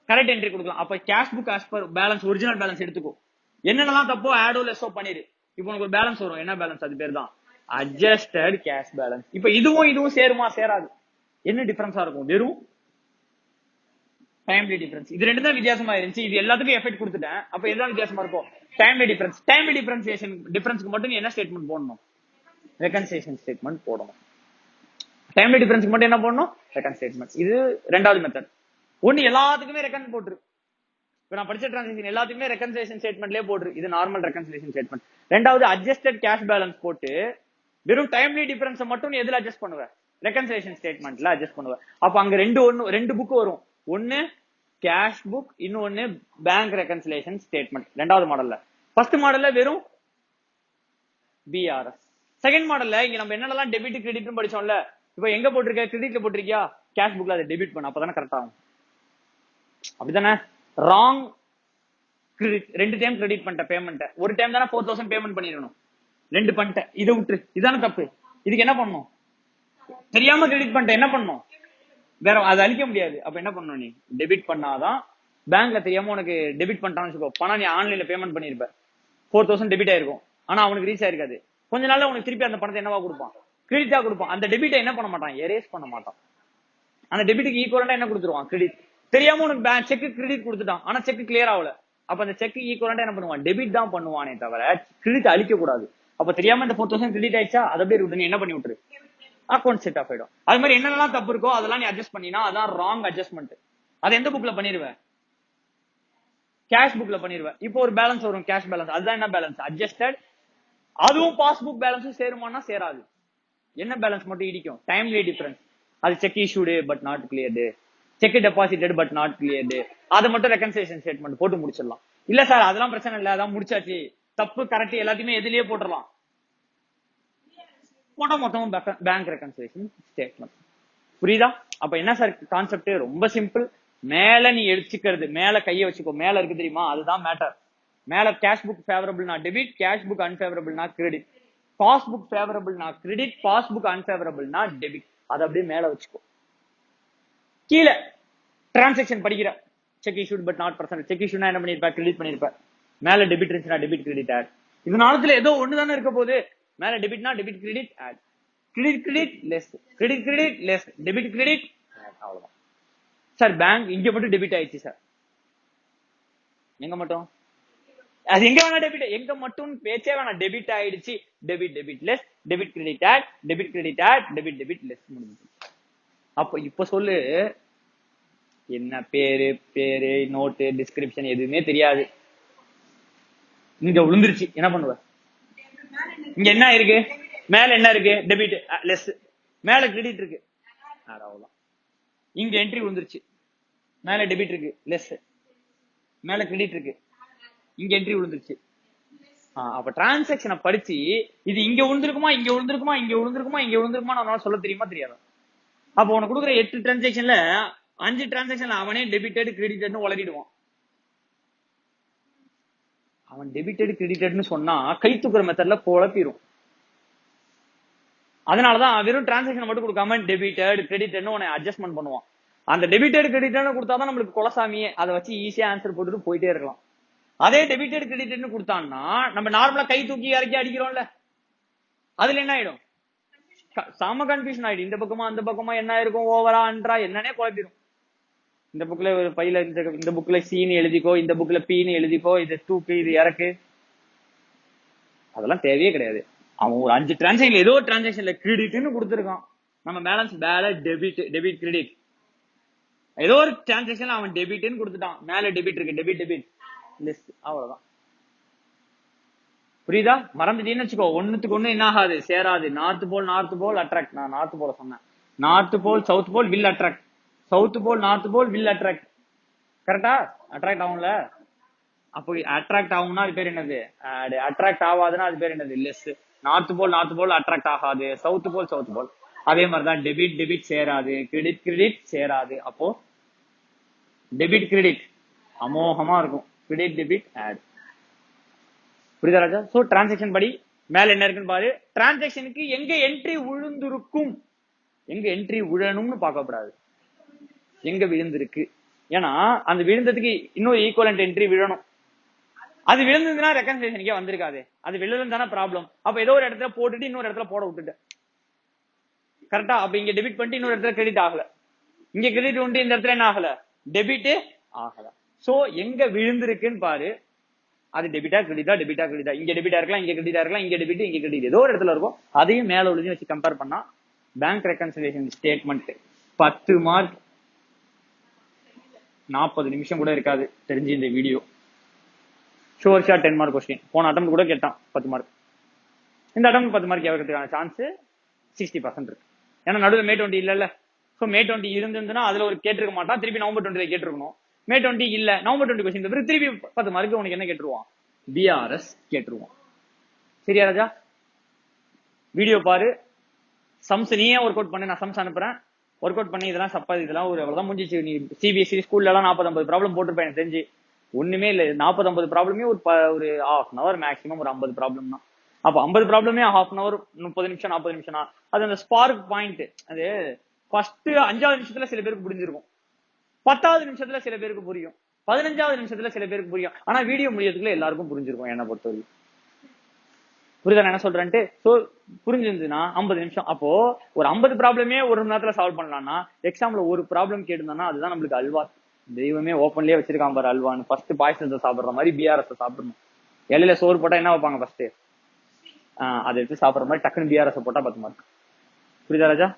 கரெக்ட் என்ட்ரி கொடுக்கலாம். அப்ப cash book as per balance, original balance எடுத்துக்கோ. என்னென்னலாம் தப்போ ஆடோ லெஸ்ஸோ பண்ணிரு. இப்போ உனக்கு ஒரு பேலன்ஸ் வரும். என்ன பேலன்ஸ்? அது பேர் தான் அட்ஜஸ்டட் கேஷ் பேலன்ஸ். இப்ப இதுவும் சேருமா? சேராது. என்ன டிஃபரன்ஸா இருக்கும்? வெறும் டைம்லி டிஃபரன்ஸ். இது ரெண்டு தான் வித்தியாசமா இருந்துச்சு. இது எல்லாத்துக்கும் எஃபெக்ட் கொடுத்துட்டேன். அப்ப எல்லாம் வித்தியாசமா இருக்கும். Timely difference. டைம்லி டிஃபரன்ஸ்க்கு மட்டும் நீ என்ன ஸ்டேட்மெண்ட் போடணும்? ரெகன்சிலியேஷன் ஸ்டேட்மெண்ட் போடணும். டைம்லி டிஃபரன்ஸ்க்கு மட்டும் என்ன போடணும்? Reckon statement. இது ரெண்டாவது மெத்தட். ஒன்னு எல்லாத்துக்குமே ரெக்கன் போட்டுரு. இப்ப நான் படிச்ச டிரான்சாக்ஷன் எல்லாத்துக்குமே ரெகன்சிலியேஷன் ஸ்டேட்மெண்ட்லயே போட்டுரு. இது நார்மல் ரெகன்சிலியேஷன் ஸ்டேட்மெண்ட். ரெண்டாவது அட்ஜஸ்டட் கேஷ் பேலன்ஸ் போட்டு வெறும் டைம்லி டிஃபரன்ஸ் மட்டும் நீ எதுல அட்ஜஸ்ட் பண்ணுவ? ரெகன்சிலியேஷன் ஸ்டேட்மெண்ட்ல அட்ஜஸ்ட் பண்ணுவ. அப்ப அங்க ரெண்டு புக் வரும். ஒன்னு கேஷ் புக், இன்னொன்னு பேங்க் ரெகன்சிலியேஷன் ஸ்டேட்மெண்ட். ரெண்டாவது மாடல்ல. ஃபர்ஸ்ட் மாடல்ல வெறும் பிஆர்எஸ். செகண்ட் மாடல்ல இங்க நம்ம என்னெல்லாம் டெபிட் கிரெடிட் படிச்சோம்ல, இப்ப எங்க போட்டிருக்க? கிரெடிட்ல போட்டிருக்கியா? கேஷ் புக்ல அதை டெபிட் பண்ண, அப்பதானே கரெக்ட் ஆகும். அப்படித்தானே? Wrong credit. ரெண்டு டைம் கிரெடிட் பண்ணிட்ட பேமெண்ட். ஒரு டைம் தானே 4000 பேமெண்ட் பண்ணிடணும். ரெண்டு பண்ணிட்ட, இதை விட்டுரு. இதான தப்பு. இதுக்கு என்ன பண்ணணும்? தெரியாம கிரெடிட் பண்ணிட்ட, என்ன பண்ணணும்? வேற அதை அழிக்க முடியாது. அப்ப என்ன பண்ணணும்? நீ டெபிட் பண்ணாதான். பேங்க்ல தெரியாம உனக்கு டெபிட் பண்ணிட்டான்னு வச்சுக்கோ, பணம் நீ ஆன்லைன்ல பேமெண்ட் பண்ணிருப்ப, 4000 டெபிட் ஆயிருக்கும். ஆனா அவனுக்கு ரீச் ஆயிருக்காது. கொஞ்ச நாள்ல உனக்கு திருப்பி அந்த பணத்தை என்னவா கொடுப்பான்? கிரெடிட்டா கொடுப்பான். அந்த டெபிட்டை என்ன பண்ண மாட்டான்? எரேஸ் பண்ண மாட்டான். அந்த டெபிட்டுக்கு ஈக்குவலண்டா என்ன கொடுத்துருவான்? கிரெடிட். தெரியாம உனக்கு செக் கிரெடிட் கொடுத்துட்டான், ஆனா செக் கிளியர் ஆகல. அப்ப அந்த செக் ஈக்குவலண்டா என்ன பண்ணுவான்? டெபிட் தான் பண்ணுவானே தவிர கிரெடிட் அழிக்க கூடாது. அப்ப தெரியாம இந்த 4000 கிரெடிட் ஆயிடுச்சா, அதை அப்படியே விட்டு நீ என்ன பண்ணி விட்டுரு? அக்கௌண்ட் செட் ஆஃப் ஆயிடும். அது மாதிரி என்னென்னலாம் தப்பு இருக்கோ அதெல்லாம் நீ அட்ஜஸ்ட் பண்ணினா அதான் ராங் அட்ஜஸ்ட்மெண்ட். அது எந்த புக்ல பண்ணிருவேன்? கேஷ் புக்ல பண்ணிருவேன். இப்போ ஒரு பேலன்ஸ் வரும், கேஷ் பேலன்ஸ். அதுதான் என்ன பேலன்ஸ்? அட்ஜஸ்டட். அதுவும் பாஸ்புக் பேலன்ஸும் சேருமானா சேராது. என்ன பேலன்ஸ் மட்டும் இடிக்கும்? Timely difference. அது cheque issued but not cleared, cheque deposited but not cleared. அதை மட்டும் ரெகன்சிலியேஷன் ஸ்டேட்மெண்ட் போட்டு முடிச்சிடலாம். இல்ல சார் அதெல்லாம் பிரச்சனை இல்ல, அதான் முடிச்சாச்சு, தப்பு கரெக்ட் எல்லாத்தையுமே எதுலயே போட்டுடலாம். போட்டா மொத்தமும் பேங்க் ரெகன்சிலியேஷன் ஸ்டேட்மெண்ட். புரியுதா? அப்ப என்ன சார் கான்செப்ட்? ரொம்ப சிம்பிள். மேல நீ எடுத்துக்கிறது, மேல கையை வச்சுக்கோ. மேல இருக்கு தெரியுமா? அதுதான் மேட்டர். மேல கேஷ் புக் ஃபேவரபிள்னா டெபிட், கேஷ் புக் அன்ஃபேவரபிள்னா கிரெடிட், பாஸ்புக் ஃபேவரபிள்னா கிரெடிட், பாஸ்புக் அன்ஃபேவரபிள்னா டெபிட். அதை அப்படியே மேல வச்சுக்கோ. கீழே டிரான்சாக்ஷன் படிக்கிற cheque issued but not present. செக் இஷ்யூனா என்ன பண்ணிருப்ப? கிரெடிட் பண்ணிருப்ப. மேல டெபிட் இருந்துச்சுன்னா டெபிட் கிரெடிட் ஆட். இது நாளத்துல ஏதோ ஒண்ணு தானே இருக்க போகுது. மேல டெபிட்னா debit credit add, credit credit less, credit credit less, debit credit add. அவ்வளவுதான் சார். பேங்க் இங்க மட்டும் டெபிட் ஆயிடுச்சு சார். எங்க மட்டும்? அது எங்க வேணா டெபிட், எங்க மட்டும் பேச்சே வேணாம். டெபிட் ஆயிடுச்சு, debit debit less, debit credit add, debit credit add, debit debit less முடிஞ்சு. அப்ப இப்ப சொல்லு, என்ன பேரு நோட்டு டிஸ்கிரிப்ஷன் எதுவுமே தெரியாது. இங்க விழுந்துருச்சு, என்ன பண்ணுவ? இங்க என்ன இருக்கு? மேல என்ன இருக்கு? டெபிட் லெஸ், மேல கிரெடிட் இருக்கு. அவ்வளவுதான். இங்க என்ட்ரி விழுந்துருச்சு, மேல டெபிட் இருக்கு லெஸ், மேல கிரெடிட் இருக்கு, இங்க என்ட்ரி விழுந்துருச்சு. அப்ப டிரான்சாக்சனை படிச்சு இது இங்க விழுந்திருக்குமா, இங்க விழுந்திருக்குமா, இங்க விழுந்திருக்குமா, இங்க விழுந்திருக்குமா நம்மளால சொல்ல தெரியுமா தெரியாதா? அப்ப உனக்கு கொடுக்குற 8 டிரான்சாக்சன்ல 5 டிரான்சாக்சன்ல அவனே டெபிட்டட் கிரெடிட்டட்னு உளறிடுவான். அவன் டெபிட்டட் கிரெடிட்டட்னு சொன்னா கை தூக்குற மெத்தட்ல குழப்பிடும். அதனாலதான் வெறும் டிரான்சாக்சன் மட்டும் கொடுக்காம டெபிட்டட் கிரெடிட்டட்னு உன்னை அட்ஜஸ்ட்மெண்ட் பண்ணுவான். அந்த டெபிட்டட் கிரெடிட்டட்னு கொடுத்தாதான் நம்மளுக்கு குலசாமியே. அதை வச்சு ஈஸியா ஆன்சர் போட்டுட்டு போயிட்டே இருக்கலாம். அதே டெபிட்டட் கிரெடிட்னு கொடுத்தான்னா நம்ம நார்மலா கை தூக்கி இறக்கி அடிக்கிறோம்ல, அதுல என்ன ஆயிடும்? செம கன்ஃபியூஷன் ஆயிடும். இந்த பக்கமா அந்த பக்கமா என்ன இருக்கும், ஓவரா அன்றா என்னன்னே குழப்பிடும். இந்த புக்ல ஒரு பையில இந்த புக்ல சீனு எழுதிக்கோ, இந்த புக்ல பீனு எழுதிக்கோ, இது தூக்கு இது இறக்கு, அதெல்லாம் தேவையே கிடையாது. அவன் ஒரு 5 டிரான்சாக்ஷன் ஏதோ டிரான்சாக்ஷன்ல கிரெடிட்னு கொடுத்துருக்கான். நம்ம பேலன்ஸ் டெபிட் டெபிட் கிரெடிட். ஏதோ ஒரு டிரான்சாக்ஷன்ல அவன் டெபிட்னு கொடுத்துட்டான், மேல டெபிட் இருக்கு, டெபிட் டெபிட் லெஸ். அவ்வளவுதான். புரியுதா? மறந்துட்டீங்கன்னு வச்சுக்கோ, ஒண்ணுத்துக்கு ஒண்ணு என்ன ஆகாது, சேராது. North pole attract. நான் நார்த் போல சொன்னேன். North pole south pole will attract, south pole north pole will attract. கரெக்டா? அட்ராக்ட் ஆகும்ல. அப்போ அட்ராக்ட் ஆகும்னா அது பேர் என்னது? அட்ராக்ட் ஆகாதுன்னா அது பேர் என்னது? லெஸ். நார்த் போல் அட்ராக்ட் ஆகாது, சவுத் போல். அதே மாதிரிதான் டெபிட் சேராது, கிரெடிட் சேராது. அப்போ டெபிட் கிரெடிட் அமோகமா இருக்கும். Credit debit add. புரியுதா ராஜா? சோ டிரான்சாக்சன் படி மேல என்ன இருக்குன்னு பாரு. டிரான்சாக்சனுக்கு எங்க என்ட்ரி விழுந்திருக்கும், எங்க என்ட்ரி விழணும்னு பார்க்கப்படாது, எங்க விழுந்திருக்கு. ஏன்னா அந்த விழுந்ததுக்கு இன்னொரு ஈக்குவலண்ட் என்ட்ரி விழணும். அது விழுந்ததுன்னா ரெக்கன்சிலேஷனுக்கே வந்திருக்காது. அது விழுந்து தானே ப்ராப்ளம். அப்ப ஏதோ ஒரு இடத்துல போட்டுட்டு இன்னொரு இடத்துல போட விட்டுட்டு, கரெக்டா? அப்ப இங்க டெபிட் பண்ணிட்டு இன்னொரு இடத்துல கிரெடிட் ஆகல, இங்க கிரெடிட் உண்டு, இந்த இடத்துல என்ன ஆகல? டெபிட் ஆகல. சோ எங்க விழுந்திருக்குன்னு பாரு. அது டெபிட்டா கிரெடிட்டா, டெபிட்டா கிரெடிட்டா, இங்க டெபிட்டா இருக்கலாம், இங்க கிரெடிட்டா இருக்கலாம், இங்க டெபிட் இங்க கிரெடிட், ஏதோ ஒரு இடத்துல இருக்கும். அதையும் மேல உள்ளதையும் வச்சு கம்பேர் பண்ணா பேங்க் ரெக்கன்சிலேஷன் ஸ்டேட்மெண்ட் 10 மார்க். 40 நிமிஷம் கூட இருக்காது தெரிஞ்சு இந்த வீடியோ. Sure shot 10 mark question. போன அட்டம் கூட கேட்டான் 10 மார்க். இந்த அட்டம் 10 மார்க் கேட்கறதுக்கான சான்ஸ் 60% இருக்கு. ஏன்னா நடுவில் மே 20 இல்ல. சோ மே 20 இருந்திருந்தா அதுல ஒரு கேட்டிருக்க மாட்டான், திருப்பி நவம்பர் 20 கேட்டிருக்கணும். மே 20 இல்ல, நவம்பர் 20 கொஸ்டின் பிறகு திருப்பி 10 மார்க்கு உனக்கு என்ன கேட்டுருவான்? பிஆர்எஸ் கேட்டுருவான். சரியா ராஜா? வீடியோ பாரு, சம்ஸ் நீயே ஒர்க் அவுட் பண்ணு, நான் சம்ஸ் அனுப்புறேன், ஒர்க் அவுட் பண்ணி இதெல்லாம் சப்பா, இதெல்லாம் ஒரு அவ்வளவுதான் முடிஞ்சிச்சு. நீ சிபிஎஸ்சி ஸ்கூல்ல எல்லாம் 40-50 ப்ராப்ளம் போட்டிருப்பேன் எனக்கு தெரிஞ்சு. ஒண்ணுமே இல்ல, 40-50 ப்ராப்ளமே ஒரு ஹாஃப் அன் அவர், மேக்ஸிமம் ஒரு 50 ப்ராப்ளம் தான். அப்ப 50 ப்ராப்ளமே ஹாஃப் அன் அவர், 30 நிமிஷம் 40 நிமிஷம் தான். அது அந்த ஸ்பார்க் பாயிண்ட். அது ஃபர்ஸ்ட் 5வது நிமிஷத்துல சில பேருக்கு புரிஞ்சிருக்கும், 10வது நிமிஷத்துல சில பேருக்கு புரியும், 15வது நிமிஷத்துல சில பேருக்கு புரியும். ஆனா வீடியோ முடியறதுக்குள்ள எல்லாருக்கும் புரிஞ்சிருக்கும் என்ன பொறுத்தவரைக்கும். புரியுதா நான் என்ன சொல்றேன்ட்டு? சோ புரிஞ்சிருந்துன்னா 50 நிமிஷம். அப்போ ஒரு 50 ப்ராப்ளமே ஒரு மணி நேரத்துல சால்வ் பண்ணலாம்னா எக்ஸாம்ல ஒரு ப்ராப்ளம் கேட்டுனா அதுதான் நம்மளுக்கு அல்வா. தெய்வமே ஓப்பன்லயே வச்சிருக்கான் பாரு அல்வான்னு. ஃபர்ஸ்ட் பாய்சன்ஸ் சாப்பிடுற மாதிரி பிஆர்எஸ் சாப்பிடணும். இலையில சோறு போட்டா என்ன வைப்பாங்க ஃபர்ஸ்ட்? அதை எடுத்து சாப்பிடுற மாதிரி டக்குன்னு பிஆர்எஸ் போட்டா 10 மார்க். புரியுதா ராஜா?